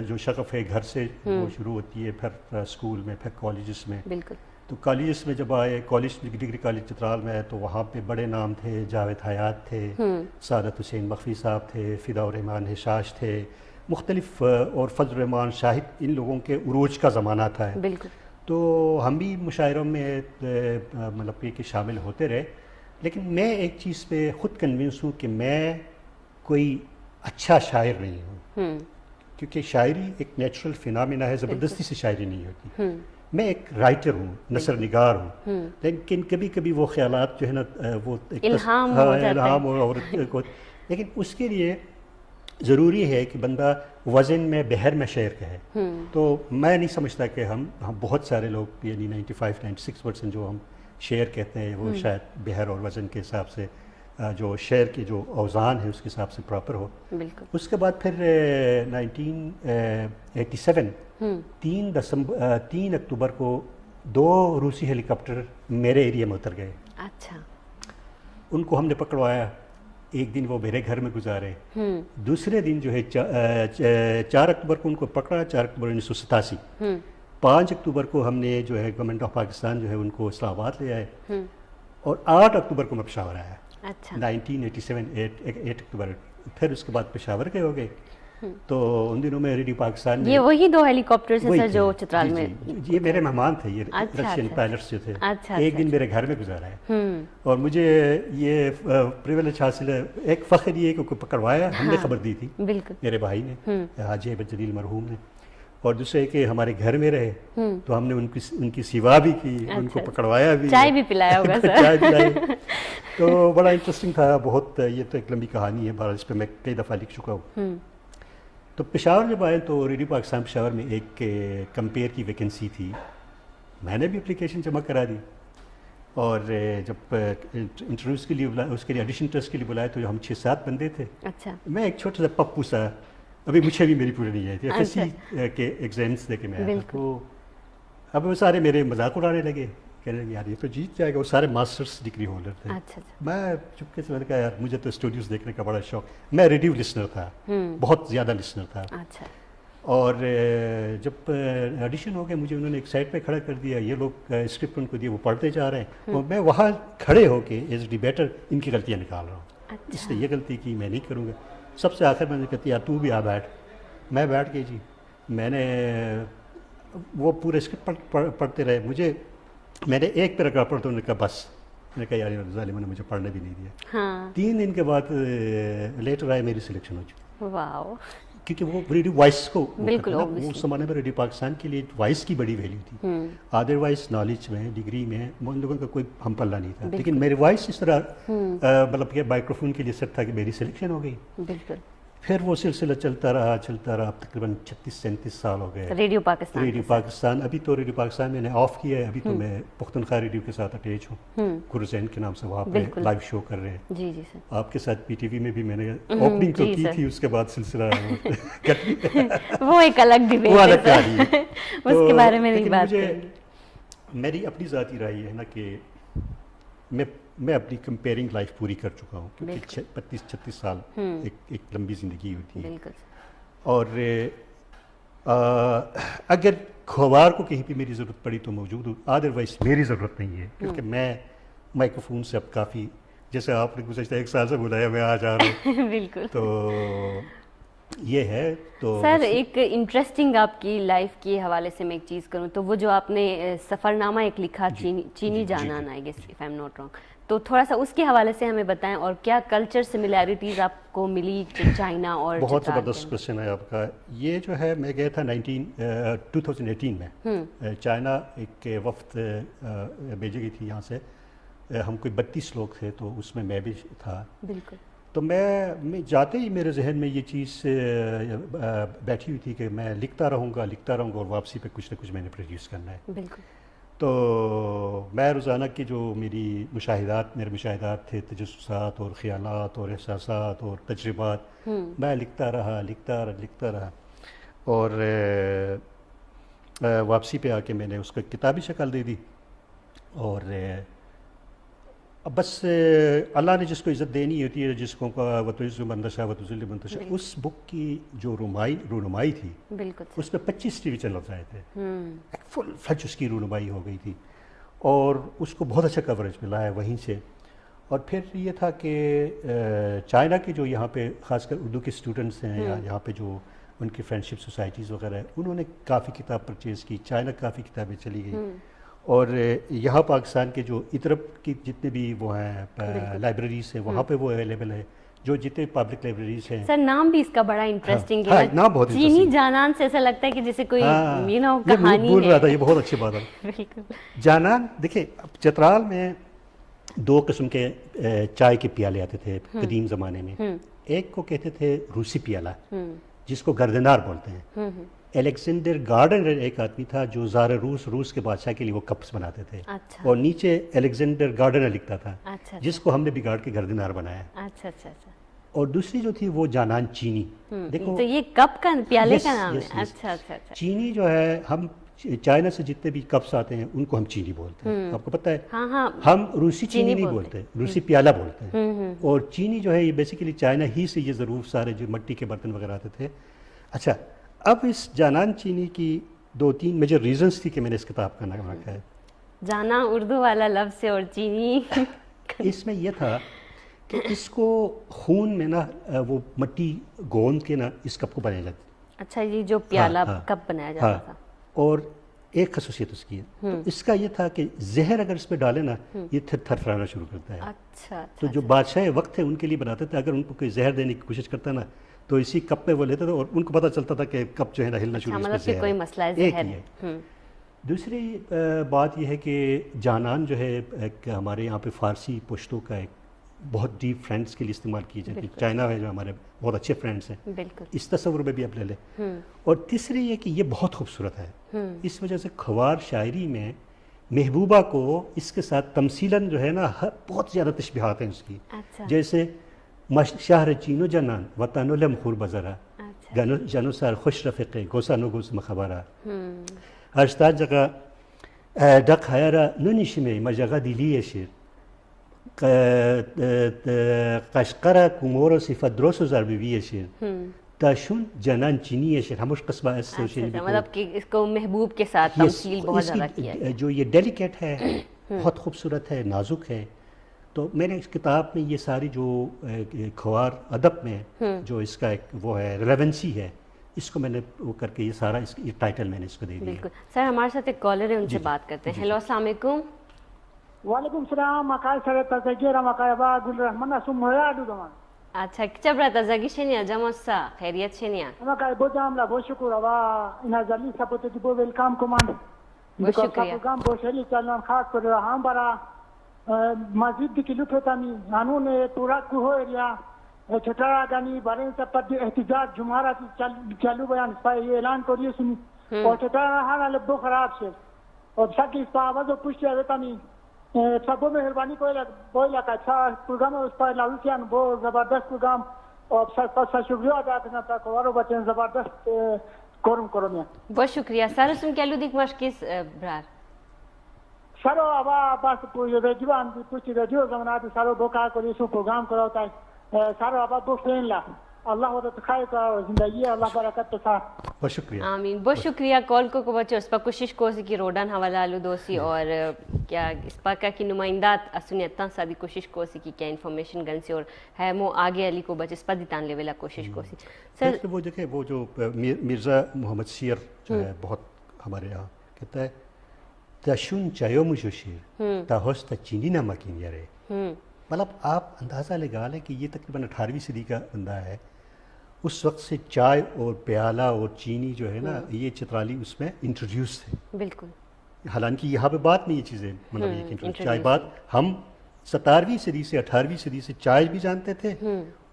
جو شغف ہے گھر سے وہ شروع ہوتی ہے پھر اسکول میں پھر کالجز میں. بالکل. تو کالجز میں جب آئے کالج ڈگری کالج چترال میں تو وہاں پہ بڑے نام تھے جاوید حیات تھے سعادت حسین مخفی صاحب تھے فدا الرحمان حشاش تھے مختلف اور فضل الرحمان شاہد ان لوگوں کے عروج کا زمانہ تھا. بالکل. تو ہم بھی مشاعروں میں مطلب کہ شامل ہوتے رہے لیکن میں ایک چیز پہ خود کنونس ہوں کہ میں کوئی اچھا شاعر نہیں ہوں کیونکہ شاعری ایک نیچرل فینامینا ہے زبردستی سے شاعری نہیں ہوتی. میں ایک رائٹر ہوں نثر نگار ہوں لیکن کبھی کبھی وہ خیالات جو ہے نا وہ الہام اور لیکن اس کے لیے ضروری ہے کہ بندہ وزن میں بحر میں شعر کہے. تو میں نہیں سمجھتا کہ ہم بہت سارے لوگ یعنی 95-96% جو ہم شعر کہتے ہیں وہ شاید بحر اور وزن کے حساب سے جو شعر کے جو اوزان ہے اس کے حساب سے پراپر ہو. اس کے بعد پھر 1987 3 اکتوبر کو 2 روسی ہیلی کاپٹر میرے ایریا میں اتر گئے. اچھا. ان کو ہم نے پکڑوایا. ایک دن وہ میرے گھر میں گزارے. دوسرے دن جو ہے 4 اکتوبر کو ان کو پکڑا 4 اکتوبر 1987. 5 اکتوبر کو ہم نے جو ہے گورنمنٹ آف پاکستان جو ہے ان کو اسلام آباد لے آئے اور 8 اکتوبر کو میں پشاور آیا. 1987 8 اکتوبر. پھر اس کے بعد پشاور گئے ہو گئے. تو ان دنوں میں ریڈیو پاکستان میں یہ وہی 2 ہیلی کاپٹر سے سر جو چترال میں یہ میرے مہمان تھے یہ رشین پائلٹس جو تھے. ایک دن میرے گھر میں گزارا ہے اور مجھے یہ پریویلیج حاصل ہے. ایک فخر یہ کہ پکڑوایا ہم نے خبر دی تھی میرے بھائی نے حاجی ہیبت جلیل مرحوم نے اور دوسرے کہ ہمارے گھر میں رہے تو ہم نے ان کی سیوا بھی کی ان کو پکڑوایا بھی چائے بھی پلایا ہوگا سر. چائے پلائی تو بڑا انٹرسٹنگ تھا بہت. یہ تو ایک لمبی کہانی ہے بہرحال اس پہ میں کئی دفعہ لکھ چکا ہوں. تو پشاور جب آئے تو ریڈیو پاکستان پشاور میں ایک کمپیئر کی ویکنسی تھی. میں نے بھی اپلیکیشن جمع کرا دی اور جب انٹرویوز کے لیے اس کے لیے ایڈیشن ٹیسٹ کے لیے بلائے تو ہم 6-7 بندے تھے. اچھا. میں ایک چھوٹا سا پپو سا ابھی مجھے بھی میری پوری نہیں آئی تھی ایف ایس سی کے ایگزامس دے کے میں آیا. تو اب وہ سارے میرے مذاق اڑانے لگے کہنے لگے یار یہ تو جیت جائے گا. وہ سارے ماسٹرس ڈگری ہولڈر تھے. میں چپکے سے میں نے کہا یار مجھے تو اسٹوڈیوز دیکھنے کا بڑا شوق. میں ریڈیو لسنر تھا بہت زیادہ لسنر تھا. اور جب ایڈیشن ہو گئے مجھے انہوں نے ایک سائڈ پہ کھڑا کر دیا. یہ لوگ اسکرپٹ ان کو دیے وہ پڑھتے جا رہے ہیں اور میں وہاں کھڑے ہو کے ایز ڈیبیٹر ان کی غلطیاں نکال رہا ہوں. اس نے یہ غلطی کی میں نہیں کروں گا. سب سے آخر میں نے کہتی یار تو بھی آ بیٹھ. میں بیٹھ گئی جی. میں نے وہ پورے اسکرپٹ پڑھتے رہے. میں نے ایک پیراگراف پڑھا تو انہوں نے کہا بس. میں نے کہا یار ظالموں نے مجھے پڑھنے بھی نہیں دیا. 3 دن کے بعد لیٹر آئے میری سلیکشن ہو چکی. واو. کیونکہ وہ ریڈیو وائس کو اس زمانے میں ریڈیو پاکستان کے لیے وائس کی بڑی ویلیو تھی. ادر وائز نالج میں ڈگری میں ان لوگوں کا کوئی ہم پلہ نہیں تھا. لیکن میری وائس اس طرح مطلب کہ مائکروفون کے لیے سیٹ تھا کہ میری سلیکشن ہو گئی. بالکل. پھر وہ سلسلہ چلتا رہا. اب تقریباً 36-37 سال ہو گئے ریڈیو پاکستان. ابھی تو ریڈیو پاکستان میں نے آف کیا ہے. ابھی تو میں پختونخوا ریڈیو کے ساتھ اٹیچ ہوں. گرزین کے نام سے وہاں پہ لائیو شو کر رہے ہیں. جی سر. آپ کے ساتھ پی ٹی وی میں بھی میں نے اوپننگ تو کی تھی. اس کے بعد سلسلہ وہ ایک الگ ڈیبیٹ ہے اس کے بارے میں نہیں بات کریں گے. میری اپنی ذاتی رائے ہے نا کہ میں اپنی کمپیئرنگ لائف پوری کر چکا ہوں کیونکہ 35-36 سال ایک لمبی زندگی ہوتی ہے. اور اگر کھوار کو کہیں پہ میری ضرورت پڑی تو موجود ہوں، ادروائز میری ضرورت نہیں ہے، کیونکہ میں مائکرو فون سے اب کافی، جیسے آپ نے گزشتہ 1 سال سے بلایا میں آج آ رہا ہوں بالکل. تو یہ ہے. تو سر ایک انٹرسٹنگ آپ کی لائف کے حوالے سے میں ایک چیز کروں تو وہ جو آپ نے سفر نامہ ایک لکھا چینی جانان I guess if I am not wrong, تو تھوڑا سا اس کے حوالے سے ہمیں بتائیں، اور کیا کلچر سملیرٹیز آپ کو ملی چائنا اور بہت چترال زبردست کوشچن ہے آپ کا. یہ جو ہے میں گیا تھا 2018 میں چائنا، ایک وفد بھیجی گئی تھی یہاں سے، ہم کوئی 32 لوگ تھے تو اس میں میں بھی تھا. بالکل. تو میں جاتے ہی میرے ذہن میں یہ چیز بیٹھی ہوئی تھی کہ میں لکھتا رہوں گا اور واپسی پہ کچھ نہ کچھ میں نے پروڈیوس کرنا ہے. بالکل. تو میں روزانہ کے جو میرے مشاہدات تھے، تجسسات اور خیالات اور احساسات اور تجربات، میں لکھتا رہا اور واپسی پہ آ کے میں نے اس کو کتابی شکل دے دی. اور بس اللہ نے جس کو عزت دینی ہوتی ہے، جس کو وتعز من تشاء وتذل من تشاء، اس بک کی جو رونمائی تھی بالکل اس پہ 25 ٹی وی چینلز آئے تھے، فل فلج اس کی رونمائی ہو گئی تھی اور اس کو بہت اچھا کوریج ملا ہے وہیں سے. اور پھر یہ تھا کہ چائنا کے جو یہاں پہ خاص کر اردو کے اسٹوڈنٹس ہیں یا یہاں پہ جو ان کی فرینڈشپ سوسائٹیز وغیرہ ہیں، انہوں نے کافی کتاب پرچیز کی، چائنا کافی کتابیں چلی گئی. اور یہاں پاکستان کے جو ادرب کی جتنے بھی وہ ہیں لائبریریز ہیں وہاں پہ وہ اویلیبل ہے، جو جتنے پبلک لائبریریز ہیں. سر نام بھی اس کا بڑا انٹرسٹنگ ہاں، ہے، نام بہت چینی جانان سے ایسا لگتا ہے کہ جیسے کوئی کہانی بول رہا تھا، یہ بہت اچھی بات ہے. بالکل. جانان دیکھیں، چترال میں 2 قسم کے چائے کے پیالے آتے تھے قدیم زمانے میں. ایک کو کہتے تھے روسی پیالہ، جس کو گردنار بولتے ہیں. الیگزینڈر گارڈنر ایک آدمی تھا جو زار روس کے بادشاہ کے لیے وہ کپس بناتے تھے، اور نیچے الیگزینڈر گارڈنر لکھتا تھا، جس کو ہم نے بگاڑ کے گردنار بنایا. اچھا اچھا اچھا. اور دوسری جو تھی وہ جانان چینی. دیکھو تو یہ کپ کا پیالے کا نام ہے. اچھا اچھا اچھا. چینی جو ہے، ہم چائنا سے جتنے بھی کپس آتے ہیں ان کو ہم چینی بولتے ہیں، آپ کو پتہ ہے. ہم روسی چینی نہیں بولتے، روسی پیالہ بولتے ہیں. اور چینی جو ہے یہ بیسیکلی چائنا ہی سے یہ ضرور سارے جو مٹی کے برتن وغیرہ آتے تھے. اچھا، اب اس جانان چینی کی 2-3 میجر ریزنز تھی کہ میں نے اس کتاب کا نام رکھا ہے. جانا اردو والا لفظ ہے اور چینی اس میں یہ تھا کہ اس کو خون میں نا وہ مٹی گوند کے نا اس کپ کو بنایا جاتا. اچھا، یہ جو پیالہ کپ بنایا جاتا تھا. اور ایک خصوصیت اس کی ہے، تو اس کا یہ تھا کہ زہر اگر اس پہ ڈالے نا یہ تھرتھرانا شروع کرتا ہے. اچھا. تو جو بادشاہ وقت ہے ان کے لیے بناتے تھے، اگر ان کو کوئی زہر دینے کی کوشش کرتا نا تو اسی کپ میں وہ لیتے تھے اور ان کو پتہ چلتا تھا کہ کپ جو ہے نا ہلنا شروع مطلب کہ کوئی مسئلہ ہے. دوسری بات یہ ہے کہ جانان جو ہے ہمارے یہاں پہ فارسی پشتوں کا ایک بہت ڈیپ فرینڈس کے لیے استعمال کی جاتی ہے. چائنا ہے جو ہمارے بہت اچھے فرینڈس ہیں، اس تصور میں بھی آپ لے لیں. اور تیسری یہ کہ یہ بہت خوبصورت ہے، اس وجہ سے کھوار شاعری میں محبوبہ کو اس کے ساتھ تمثیلاً جو ہے نا بہت زیادہ تشبیہات ہیں اس کی. جیسے شہر چینو جنان وطن لم خور بزرا جنو سار خوش رفقے گوسانو گوس مخبرا اشتا جگہ ڈک حیرا نونیش میں مجگہ دلی شیر قشقرہ کمورو صفت دروس و ضربی شیر تاشون جنان چینی شیر ہموش قصبہ اس مطلب کہ اس کو محبوب کے ساتھ تمثیل بہت زیادہ کیا ہے. جو یہ ڈیلیکیٹ ہے، بہت خوبصورت ہے، نازک ہے. تو میں نے اس کتاب میں یہ ساری جو کھوار ادب میں جو اس کا ایک وہ ہے ریلیونسی ہے، اس کو میں نے وہ کر کے یہ سارا اس ٹائٹل میں نے اس کو دے دیا. بالکل. سر ہمارے ساتھ ایک کالر ہے، ان سے بات کرتے ہیں. ہیلو، السلام علیکم. وعلیکم السلام. مکای سره تزگیر مکای با گل رحمان اسم یادو دمان. اچھا، چبرا تزگی شنیا جمعسا خیریت شنیا. مکای بودام لا بوشکر و اینا زلی سپوت دی بو ویلکام کمان. شکریہ. پروگرام بوشلی چالان خاص کر ہم برا مزید کی لطفتانی قانون پورا کو ایریا چھٹارا گانی بارے سے پر احتجاج جمعرہ چالو بیان یہ اعلان کریے سنی اور چھٹارا حال لبو خراب سے اور سکی اس پر آواز و پشتی آویتانی سبو مہربانی کوئی لکا اچھا پروگرام اس پر لاویتیان بہت زبردست پروگرام اور شکریہ ادا کرنا تھا کوارو بچیں زبردست کورم کرونیا. بہت شکریہ. سر سن کیلو دیکھ مشکس برار سارو آبا باس ریڈیو آن پوچھی ریڈیو زمانات سارو بوکا کری سو پروگرام کراتا ہے سارو آبا بو فین لا اللہ وقت خیر کا زندگی اللہ برکت تو تھا. بہت شکریہ. آمین. بہت شکریہ کال کو بچے اس پر کوشش کو کی روڈان حوالہ آلو دوسی اور کیا اس پر کا کی نمائندات اسنیتاں سادی کوشش کو کی کیا انفارمیشن گن سے اور ہے مو آگے علی کو بچ اس پر دیتان لیولا کوشش کو سی. سر وہ دیکھیں وہ جو مرزا محمد سیر جو ہے بہت ہمارے یہاں کہتا ہے تشون چایو مجھو شیر تا ہوست چینی نہ مکین یارے. مطلب آپ اندازہ لگا لیں کہ یہ تقریباً 18ویں صدی کا بندہ ہے. اس وقت سے چائے اور پیالہ اور چینی جو ہے نا یہ چترالی اس میں انٹروڈیوس تھے. بالکل. حالانکہ یہاں پہ بات نہیں یہ چیزیں مطلب یہ کہ چائے بات ہم 17ویں صدی سے 18ویں صدی سے چائے بھی جانتے تھے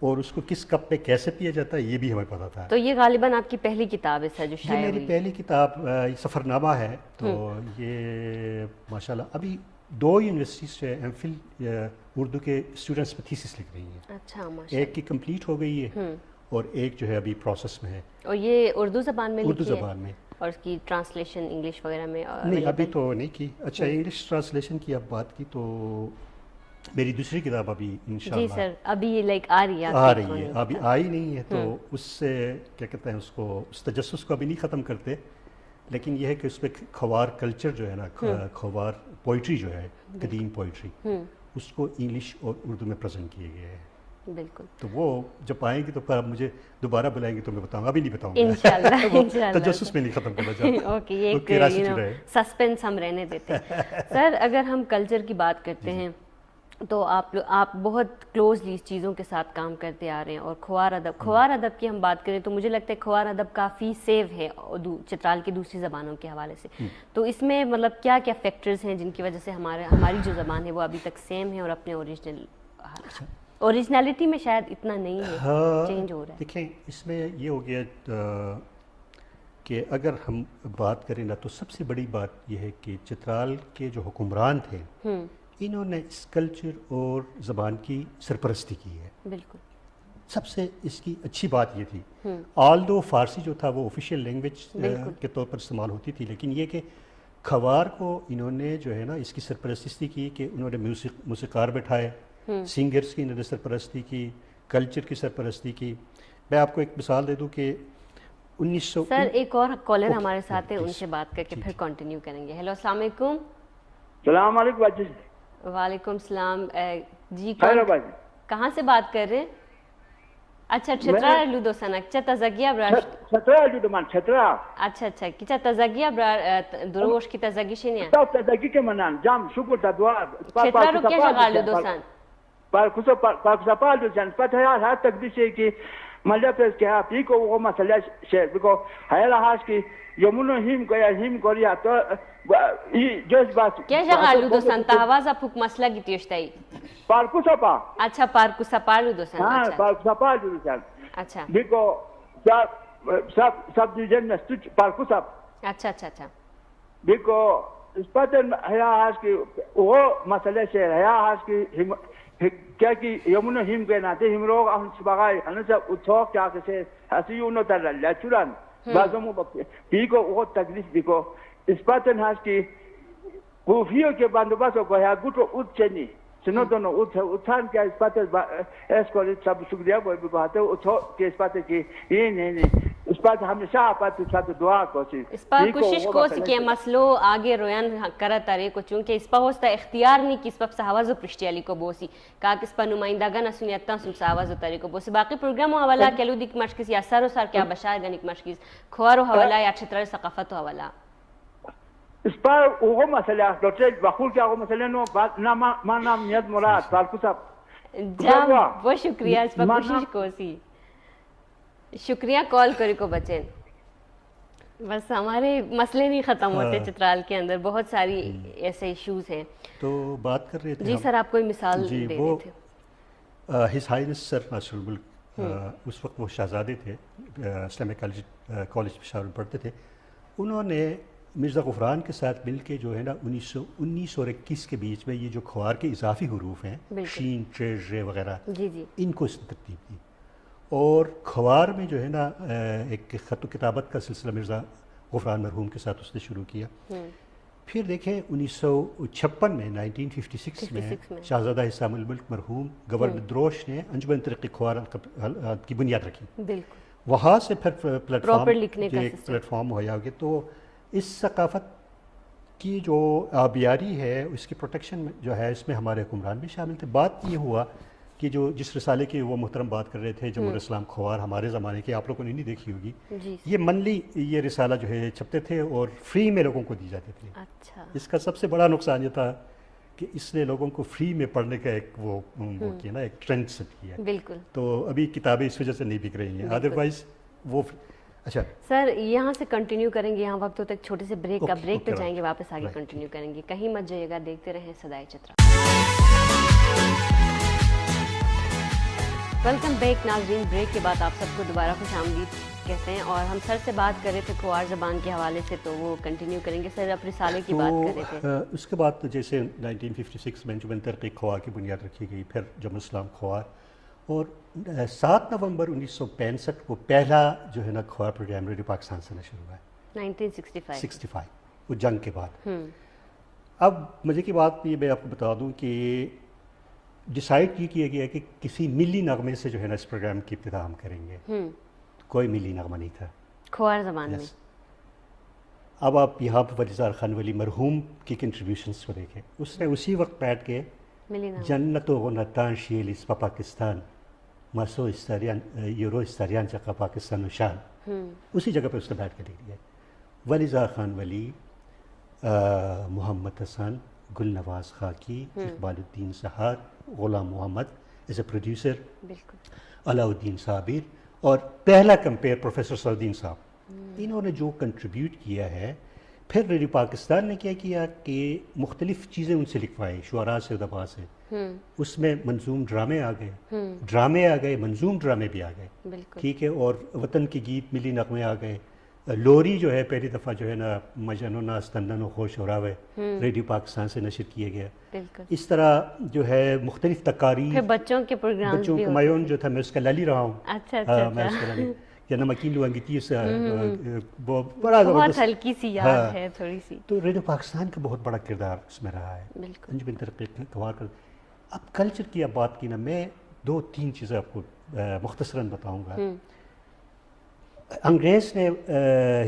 اور اس کو کس کپ پہ کیسے پیا جاتا ہے یہ بھی ہمیں پتا تھا. تو یہ غالباً آپ کی پہلی کتاب ہے سر جو یہ شائع میری ہوئی؟ پہلی کتاب سفر نامہ ہے. تو یہ ماشاءاللہ ابھی 2 یونیورسٹیز سے ایم فل اردو کے اسٹوڈنٹس پہ تھیسس لکھ رہی ہیں. اچھا ماشاءاللہ. ایک کی کمپلیٹ ہو گئی ہے اور ایک جو ہے ابھی پروسیس میں ہے. اور یہ اردو زبان میں اردو لکھی ہے زبان میں. اور اس کی ٹرانسلیشن انگلش وغیرہ میں نہیں ابھی تو نہیں کی. اچھا انگلش ٹرانسلیشن کی اب بات کی تو میری دوسری کتاب ابھی جی انشاءاللہ سر ابھی لائک آ رہی ہے آ رہی ہے. ابھی آئی نہیں ہے تو اس سے کیا کہتے ہیں اس کو اس تجسس کو ابھی نہیں ختم کرتے. لیکن یہ ہے کہ اس پہ کھوار کلچر جو ہے نا کھوار پوئٹری جو ہے قدیم پوئٹری اس کو انگلش اور اردو میں پریزنٹ کیے گئے ہیں. بالکل. تو وہ جب آئیں گے تو پھر آپ مجھے دوبارہ بلائیں گے تو میں بتاؤں گا. ابھی نہیں بتاؤں انشاءاللہ وہ انشاءاللہ تجسس میں نہیں ختم کرنا چاہتا. اوکے یہ ایک سسپینس ہم رہنے دیتے ہیں. سر اگر ہم کلچر کی بات کرتے ہیں تو آپ بہت کلوزلی اس چیزوں کے ساتھ کام کرتے آ رہے ہیں. اور کھوار ادب کی ہم بات کریں تو مجھے لگتا ہے کھوار ادب کافی سیو ہے چترال کی دوسری زبانوں کے حوالے سے. تو اس میں مطلب کیا کیا فیکٹرز ہیں جن کی وجہ سے ہماری جو زبان ہے وہ ابھی تک سیم ہے اور اپنے اوریجنلٹی میں شاید اتنا نہیں ہے چینج ہو رہا ہے؟ دیکھیں اس میں یہ ہو گیا کہ اگر ہم بات کریں نا تو سب سے بڑی بات یہ ہے کہ چترال کے جو حکمران تھے انہوں نے اس کلچر اور زبان کی سرپرستی کی ہے. بالکل. سب سے اس کی اچھی بات یہ تھی آلدو فارسی جو تھا وہ آفیشیل لینگویج کے طور پر استعمال ہوتی تھی لیکن یہ کہ کھوار کو انہوں نے جو ہے نا اس کی سرپرستی کی کہ انہوں نے موسیقار بٹھائے سنگرز کی انہوں نے سرپرستی کی کلچر کی سرپرستی کی. میں آپ کو ایک مثال دے دوں کہ 1900 سر ایک اور کالر ہمارے ساتھ ہے ان سے بات کر کے پھر کنٹینیو کریں گے. ہیلو السلام علیکم. السلام علیکم باجی. وعلیکم السلام. جی کہاں سے بات کر رہے ہیں؟ اچھا چھترا لودو سنک چا تزگیا برار چھترا لودو من چھترا. اچھا اچھا کی چا تزگیا برار دروش کی تزگی شنیا تو تزگی کے منان جام شکر تا دعا چھترا رو کیا شغال لودو سن پر کسو پاکستان لودو سن فتح ہر تقدیس ہے کہ ملیا پریس کے ہاں پی کو وہ مسئلہ شہر بکو حیلہ ہاش کی یمونو ہیم گویا ہیم گوریا تو جوش باس کیا شغال لودو سن تاوازا پھوک مسئلہ کی تیوشتائی پارکو سپا. اچھا پارکو سپا لودو سن. ہاں پارکو سپا لودو سن. اچھا بکو سب ڈیویژن میں سوچ پارکو سپ. اچھا اچھا اچھا بکو اس پتن حیا ہاش کی وہ مسئلہ شہر حیا ہاش کی کیا کہ یمونو ہیم گویا ناتے ہم روگ اہم سباگائی انسا اتھوک کیا کسے حسیونو تر لیچوران بازمو بیکو وہ تکلیف بیکو اس پتن ہاش کی کوفیو کے بندوبستو کو ہے گوٹو ات چنی سنو دونو اتھان کیا اس پتن اس کو سب شکریہ بوئی بیکو آتے اتھو کہ اس پتن کی یہ نہیں اس پتن ہمیشہ پتن ساتھ دعا کو سی اس پر کوشش کو سی کہ مسلو آگے رویان کرتا رہے کو چونکہ اس پر ہوستا اختیار نہیں کہ اس پر سہوازو پرشتی علی کو بوسی کاک اس پر نمائندگان سنیتاں سن سہوازو تاری کو بوسی باقی پروگرامو حوالا کلو دیکھ مشکیس یا سارو سار کیا بشار گنک مشکیس کھوارو حوالا یا چھترال ثقافتو حوالا اس پر وہ مسئلہ ڈاکٹر بخور کیا وہ مسئلہ نو ما نام نیت مراد فالکو صاحب جام بہت شکریہ اس پر کوشش کو سی شکریہ کال کری کو بچیں. بس ہمارے مسئلے نہیں ختم ہوتے چترال کے اندر بہت ساری ایسے ایشوز ہیں. تو بات کر رہے تھے جی سر آپ کوئی مثال دے رہے تھے. ہز ہائنس سر ناصر الملک اس وقت وہ شہزادے تھے اسلامک کالج پشاور میں پڑھتے تھے. انہوں نے مرزا غفران کے ساتھ مل کے جو ہے نا 1919 اور 21 کے بیچ میں یہ جو کھوار کے اضافی حروف ہیں شین ٹر رے وغیرہ ان کو اس نے ترتیب دی. اور کھوار میں جو ہے نا ایک خط و کتابت کا سلسلہ مرزا غفران مرحوم کے ساتھ اس نے شروع کیا. پھر دیکھیں 1956 میں 1956 میں شہزادہ حسام الملک مرحوم گورنر دروش نے انجمن ترقی کھوار کی بنیاد رکھی. بالکل. وہاں سے پھر پلیٹ فارم مہیا ہو گیا. تو اس ثقافت کی جو آبیاری ہے اس کی پروٹیکشن جو ہے اس میں ہمارے حکمران بھی شامل تھے. بات یہ ہوا کہ جو جس رسالے کی وہ محترم بات کر رہے تھے جمہوریہ اسلام کھوار ہمارے زمانے کی, آپ لوگوں نے نہیں دیکھی ہوگی, یہ منلی یہ رسالہ جو ہے چھپتے تھے اور فری میں لوگوں کو دی جاتے تھے. اچھا. اس کا سب سے بڑا نقصان یہ تھا کہ اس نے لوگوں کو فری میں پڑھنے کا ایک وہ کیا نا, ایک ٹرینڈ سیٹ کیا. بالکل. تو ابھی کتابیں اس وجہ سے نہیں بک رہی ہیں, ادروائز وہ. اچھا سر یہاں سے کنٹینیو کریں گے, یہاں وقت ہوتا ہے ایک چھوٹے سے بریک کا, بریک پہ جائیں گے, واپس آگے کنٹینیو کریں گے. کہیں مت جائیے گا, دیکھتے رہیں صدائے چترا. ویلکم بیک ناظرین. بریک کے بعد آپ سب کو دوبارہ خوش آمدید کہتے ہیں, اور ہم سر سے بات کر رہے تھے کھوار زبان کے حوالے سے, تو وہ کنٹینیو کریں گے. سر آپ رسالے کی بات کر رہے تھے. اس کے بعد جیسے 1956 میں انجمن ترقی کھوار کی بنیاد رکھی گئی, پھر جمہوریہ اسلام کھوار, اور 7 نومبر 1965 کو پہلا جو ہے نا کھوار پروگرام ریڈیو پاکستان سے نشر ہوا ہے. 1965 وہ جنگ کے بعد. اب مزے کی بات یہ میں آپ کو بتا دوں کہ ڈیسائیڈ یہ کیا گیا کہ کسی ملی نغمے سے جو ہے نا اس پروگرام کی ابتدا ہم کریں گے. کوئی ملی نغمہ نہیں تھا کھوار زبان میں. اب آپ یہاں پہ ولیزار خان ولی مرحوم کی کنٹریبیوشنس کو دیکھیں. اس نے اسی وقت بیٹھ کے جنت و نتان شیل اس پاکستان مسو استاریان یورو استاریان چکا پاکستان و شان, اسی جگہ پہ اس نے بیٹھ کے لکھ دیا. ولیزار خان ولی, محمد حسن, گل نواز خاکی, اقبال الدین سہار, غلام محمد ایز اے پروڈیوسر, علاء الدین صابر, اور پہلا کمپیئر پروفیسر سعودین صاحب. انہوں نے جو کنٹریبیوٹ کیا ہے, پھر ریڈیو پاکستان نے کیا کیا کہ مختلف چیزیں ان سے لکھوائی, شعراء سے, ادباء سے. اس میں منظوم ڈرامے آ گئے, منظوم ڈرامے بھی آ گئے, ٹھیک ہے, اور وطن کے گیت, ملی نغمے آ گئے. لوری جو ہے پہلی دفعہ جو ہے نا مجن و ناز تندن و خوش ہو راوے ریڈیو پاکستان سے نشر کیے گیا. اس طرح جو ہے مختلف تقاریر, بچوں کے پروگرام, بچوں کو میون جو تھا میں اس کا لالی رہا ہوں. اچھا میں اس کا لالی یا نمکین لوانگیتی سے بڑا بہت ہلکی سی یاد ہے تھوڑی سی. تو ریڈیو پاکستان کا بہت بڑا کردار اس میں رہا ہے. انجمن ترقی کھوار کا. اب کلچر کی اب بات کی نا, میں 2-3 چیزیں آپ کو مختصراً بتاؤں گا. انگریز نے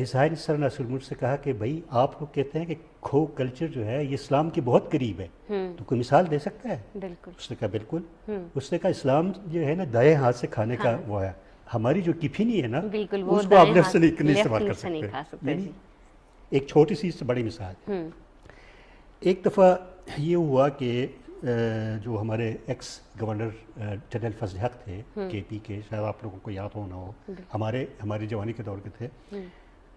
حسین سر ناصر الملک سے کہا کہ بھائی آپ لوگ کہتے ہیں کہ کھو کلچر جو ہے یہ اسلام کے بہت قریب ہے, تو کوئی مثال دے سکتا ہے؟ بالکل. اس نے کہا بالکل. اس نے کہا اسلام جو ہے نا دائیں ہاتھ سے کھانے کا وہ ہے, ہماری جو ٹفنی ہے نا اس کو آپ لیفٹ سے نہیں استعمال کر سکتے. ایک چھوٹی سی سے بڑی مثال, ایک دفعہ یہ ہوا کہ جو ہمارے ایکس گورنر جنرل فضل حق تھے کے پی کے, شاید آپ لوگوں کو یاد ہو نہ ہو, ہماری جوانی کے دور کے تھے,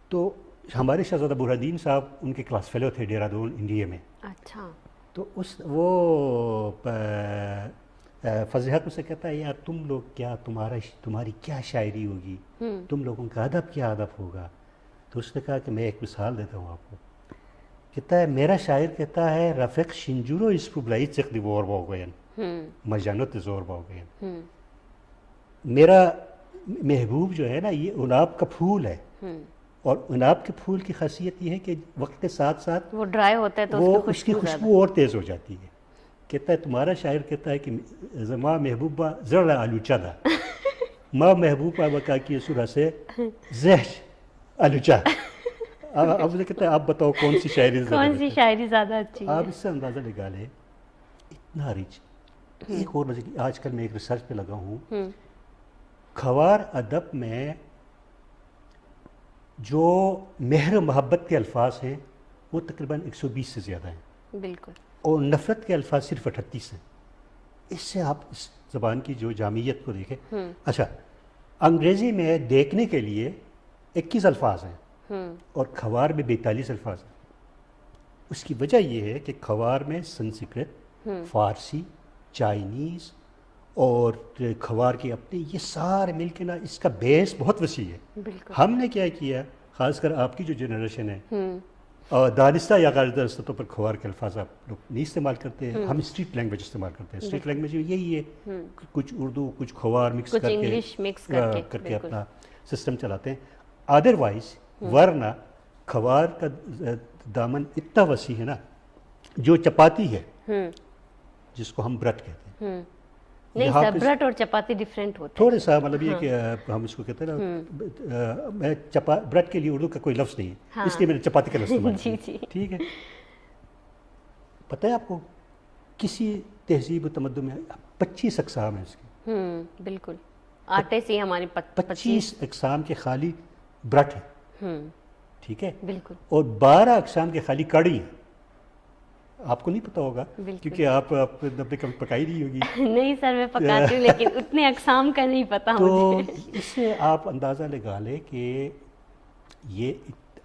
تو ہمارے شہزادہ برہان صاحب ان کے کلاس فیلو تھے دہرادون انڈیا میں. اچھا. تو وہ فضل حق سے کہتا ہے یار تم لوگ کیا, تمہاری کیا شاعری ہوگی, تم لوگوں کا ادب کیا ادب ہوگا. تو اس نے کہا کہ میں ایک مثال دیتا ہوں آپ کو. کہتا ہے میرا شاعر کہتا ہے رفیق شنجورو اس پربلائی چک دی وور باؤ گئن مجانت زور باؤ گئن. میرا محبوب جو ہے نا یہ اناب کا پھول ہے, اور اناب کے پھول کی خاصیت یہ ہے کہ وقت کے ساتھ ساتھ وہ ڈرائی ہوتا ہے تو اس کی خوشبو اور تیز ہو جاتی ہے. کہتا ہے تمہارا شاعر کہتا ہے کہ ماں محبوبہ ذرا آلوچا دا, ماں محبوبہ بکا کی سورہ سے زہر آلوچا. اب کہتا ہے آپ بتاؤ کون سی شاعری زیادہ اچھی ہے. آپ اس سے اندازہ لگا لیں اتنا ریچ. ایک اور مجھے آج کل میں ایک ریسرچ پہ لگا ہوں, کھوار ادب میں جو مہر محبت کے الفاظ ہیں وہ تقریباً 120 سے زیادہ ہیں. بالکل. اور نفرت کے الفاظ صرف 38 ہیں. اس سے آپ اس زبان کی جو جامعیت کو دیکھیں. اچھا, انگریزی میں دیکھنے کے لیے 21 الفاظ ہیں اور کھوار میں 42 الفاظ ہیں. اس کی وجہ یہ ہے کہ کھوار میں سنسکرت, فارسی, چائنیز اور کھوار کے اپنے یہ سارے مل کے نا اس کا بیس بہت وسیع ہے. ہم نے کیا کیا, خاص کر آپ کی جو جنریشن ہے, دانستہ یا غیر دانستہ طور پر کھوار کے الفاظ آپ لوگ نہیں استعمال کرتے ہیں, ہم اسٹریٹ لینگویج استعمال کرتے ہیں. اسٹریٹ لینگویج یہی ہے, کچھ اردو کچھ کھوار مکس کر کے اپنا سسٹم چلاتے ہیں. ادروائز ورنہ خوار کا دامن اتنا وسیع ہے نا، جو چپاتی ہے جس کو ہم برٹ کہتے ہیں، نہیں سر، برٹ اور چپاتی ڈفرینٹ ہوتے ہیں تھوڑے سا، مطلب یہ کہ ہم اس کو کہتے ہیں نا، میں برٹ کے لیے اردو کا کوئی لفظ نہیں ہے، اس لیے میں نے چپاتی کا لفظ استعمال کیا، ٹھیک ہے. پتہ ہے آپ کو کسی تہذیب و تمدن میں 25 اقسام ہیں اس کی، بالکل آٹے سے ہماری 25 اقسام کے خالی برٹ ہیں، ٹھیک ہے، بالکل، اور 12 اقسام کے خالی کڑی ہیں. آپ کو نہیں پتا ہوگا کیونکہ آپ نے کبھی پکائی نہیں ہوگی. نہیں سر میں پکاتی ہوں لیکن اتنے اقسام کا نہیں پتا تو مجھے. اس سے آپ اندازہ لگا لیں کہ یہ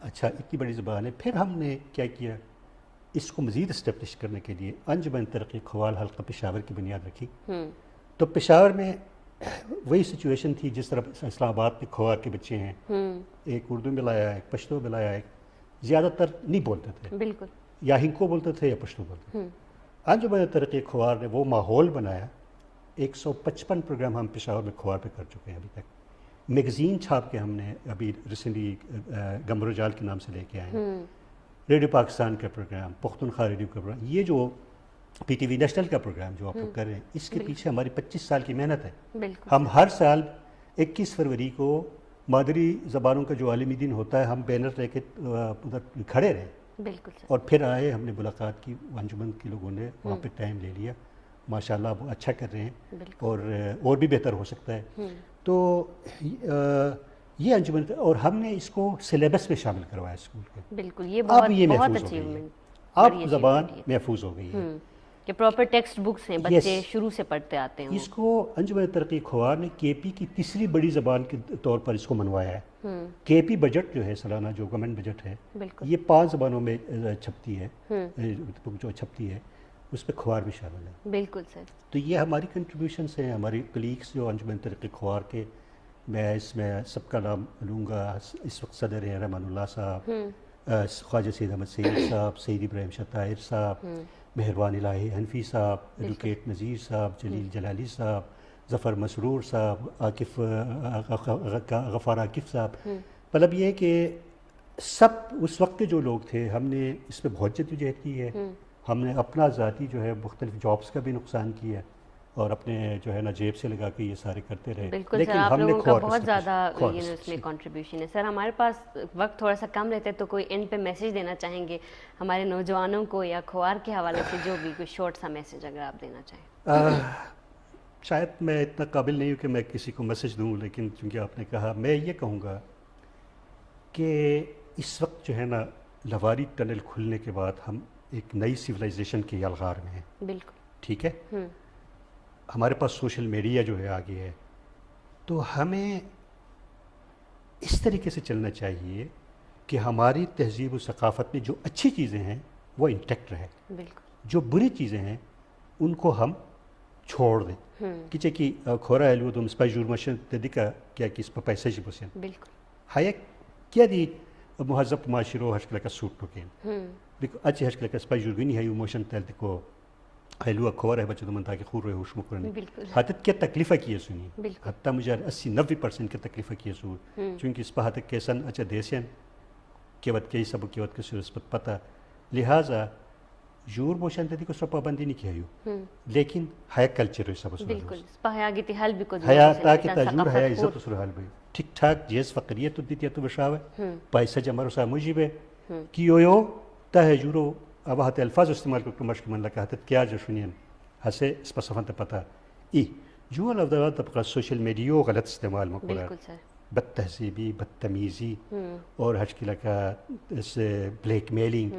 اچھا اتنی بڑی زبان ہے. پھر ہم نے کیا کیا، اس کو مزید اسٹیبلش کرنے کے لیے انجمن ترقی کھوال حلقہ پشاور کی بنیاد رکھی. تو پشاور میں وہی سچویشن تھی جس طرح اسلام آباد میں کھوار کے بچے ہیں، ایک اردو میں لایا، ایک پشتو میں لایا، ایک زیادہ تر نہیں بولتے تھے، بالکل یا ہنکو بولتے تھے یا پشتو بولتے تھے. انجمن ترقی کھوار نے وہ ماحول بنایا. 155 پروگرام ہم پشاور میں کھوار پہ کر چکے ہیں ابھی تک. میگزین چھاپ کے ہم نے ابھی ریسنٹلی گمبر جال کے نام سے لے کے آئے ہیں. ریڈیو پاکستان کا پروگرام، پختونخوا ریڈیو کا پروگرام، یہ جو پی ٹی وی نیشنل کا پروگرام جو آپ لوگ کر رہے ہیں، اس کے پیچھے ہماری 25 سال کی محنت ہے. ہم ہر سال 21 فروری کو مادری زبانوں کا جو عالمی دن ہوتا ہے، ہم بینر لے کے ادھر کھڑے رہے، بالکل، اور پھر آئے، ہم نے ملاقات کی انجمن کے لوگوں نے وہاں پہ ٹائم لے لیا. ماشاءاللہ وہ اچھا کر رہے ہیں اور بھی بہتر ہو سکتا ہے. تو یہ انجمن، اور ہم نے اس کو سلیبس میں شامل کروایا اسکول کے. بالکل، یہ اب یہ بہت محفوظ ہو گئی ہے، اچیومنٹ، اب زبان محفوظ ہو گئی ہے کہ پراپر ٹیکسٹ بکس ہیں، بچے شروع سے پڑھتے آتے ہیں. اس کو انجمن ترقی کھوار نے کے پی کی تیسری بڑی زبان کے طور پر اس کو منوایا ہے. کے پی بجٹ جو ہے سالانہ، جو گورنمنٹ بجٹ ہے، یہ 5 زبانوں میں چھپتی ہے، جو چھپتی ہے اس پہ کھوار بھی شامل ہے. بالکل سر. تو یہ ہماری کنٹریبیوشنس ہیں، ہماری کلیگس جو انجمن ترقی کھوار کے. میں اس میں سب کا نام لوں گا. اس وقت صدر ہیں رحمان اللہ صاحب، خواجہ سید احمد سید صاحب، سید ابراہیم شاہ طاہر صاحب، مہربان الہی حنفی صاحب، ایڈوکیٹ نذیر صاحب، جلیل جلالی صاحب، ظفر مسرور صاحب، عاقف غفار عاقف صاحب. مطلب یہ ہے کہ سب اس وقت کے جو لوگ تھے، ہم نے اس پہ بہت جدوجہد کی ہے. ہم نے اپنا ذاتی جو ہے مختلف جابس کا بھی نقصان کیا ہے، اور اپنے جو ہے نا جیب سے لگا کے یہ سارے کرتے رہے. بالکل سر، آپ لوگوں کا بہت زیادہ اس میں کنٹریبیوشن ہے. سر ہمارے پاس وقت تھوڑا سا کم رہتا ہے، تو کوئی اینڈ پہ میسیج دینا چاہیں گے ہمارے نوجوانوں کو، یا کھوار کے حوالے سے جو بھی کوئی شارٹ سا میسیج اگر آپ دینا چاہیں؟ شاید میں اتنا قابل نہیں ہوں کہ میں کسی کو میسیج دوں، لیکن چونکہ آپ نے کہا، میں یہ کہوں گا کہ اس وقت جو ہے نا لواری ٹنل کھلنے کے بعد ہم ایک نئی سویلائزیشن کے یلغار میں ہیں. بالکل ٹھیک ہے. ہمارے پاس سوشل میڈیا جو ہے آگے ہے، تو ہمیں اس طریقے سے چلنا چاہیے کہ ہماری تہذیب و ثقافت میں جو اچھی چیزیں ہیں وہ انٹیکٹ رہے. بالکل. جو بری چیزیں ہیں ان کو ہم چھوڑ دیں. کچھ کی کھورا ہے لو تم اس پہ جرمشن تدیکا کیا کہ اس پہ پیسے جی بسین. بالکل. ہائے کیا دی مہذب معاشرو ہشکل کا سوٹ ٹوکین. اچھی ہشکل کا اس پہ جرگنی ہے موشن تل کو حلوہ کھور ہے بچے تو منتا کہ خور رہے ہوش مکرنے. حتت کیا تکلیفہ کیے سنی، حتیٰ مجھے 80-90% کے تکلیفہ کیے سور، چونکہ اس پہ حتک کیسن اچھا دیسین کیوت کئی سب کیوت کے سرسپت پتہ. لہٰذا جور موشن تدی کو سب پابندی نہیں کیا، لیکن ہے کلچر ہے سب. بالکل. حیا گیتی حل بھی کچھ حیا تاکہ تاجور حیا عزت اس حال بھی ٹھیک ٹھاک جیز فقریت تو دیتی تو بشاوے پیسہ جمع رسا مجھب ہے کیو تہ جورو اب الفاظ استعمال کرتے مشق من لگا حتت کیا جو سنین ہسے اس پر سفن پتہ ای جو لفظ طبقہ سوشل میڈیا غلط استعمال مقرر، بد تہذیبی، بدتمیزی، اور حج کی لگا اس blackmailing.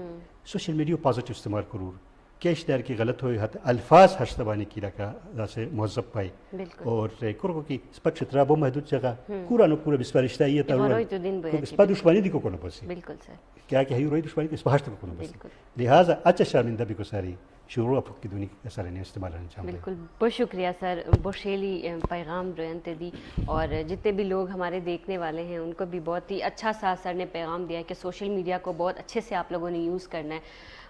Social media positive استعمال کرور کیش دار کی غلط ہوئی حت الفاظ ہشتبانی کی لگا جیسے مہذب پائی اور کرو کی سپک شترا بو محدود جگہ پورا نو پورا بسپارشتا یہ تا اس پر دشمنی دی کو نہ بسی. بالکل سر. کیا کہ ہی روئی دشمنی اس پہاڑ تک کو نہ بسی. لہٰذا اچھا شرمندہ بھی کو ساری شروع کی دنیا کا سارے نے استعمال انجام دیں. بالکل بہت شکریہ سر، بشیلی پیغام روینتے دی، اور جتنے بھی لوگ ہمارے دیکھنے والے ہیں ان کو بھی بہت ہی اچھا سا سر نے پیغام دیا کہ سوشل میڈیا کو بہت اچھے سے آپ لوگوں نے یوز کرنا ہے،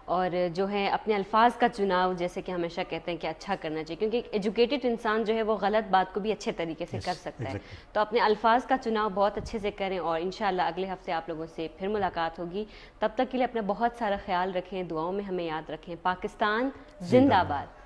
اور جو ہے اپنے الفاظ کا چناؤ جیسے کہ ہمیشہ کہتے ہیں کہ اچھا کرنا چاہیے، کیونکہ ایک ایجوکیٹڈ انسان جو ہے وہ غلط بات کو بھی اچھے طریقے سے کر سکتا ہے. تو اپنے الفاظ کا چناؤ بہت اچھے سے کریں، اور انشاءاللہ اگلے ہفتے آپ لوگوں سے پھر ملاقات ہوگی. تب تک کے لیے اپنا بہت سارا خیال رکھیں، دعاؤں میں ہمیں یاد رکھیں. پاکستان زندہ باد.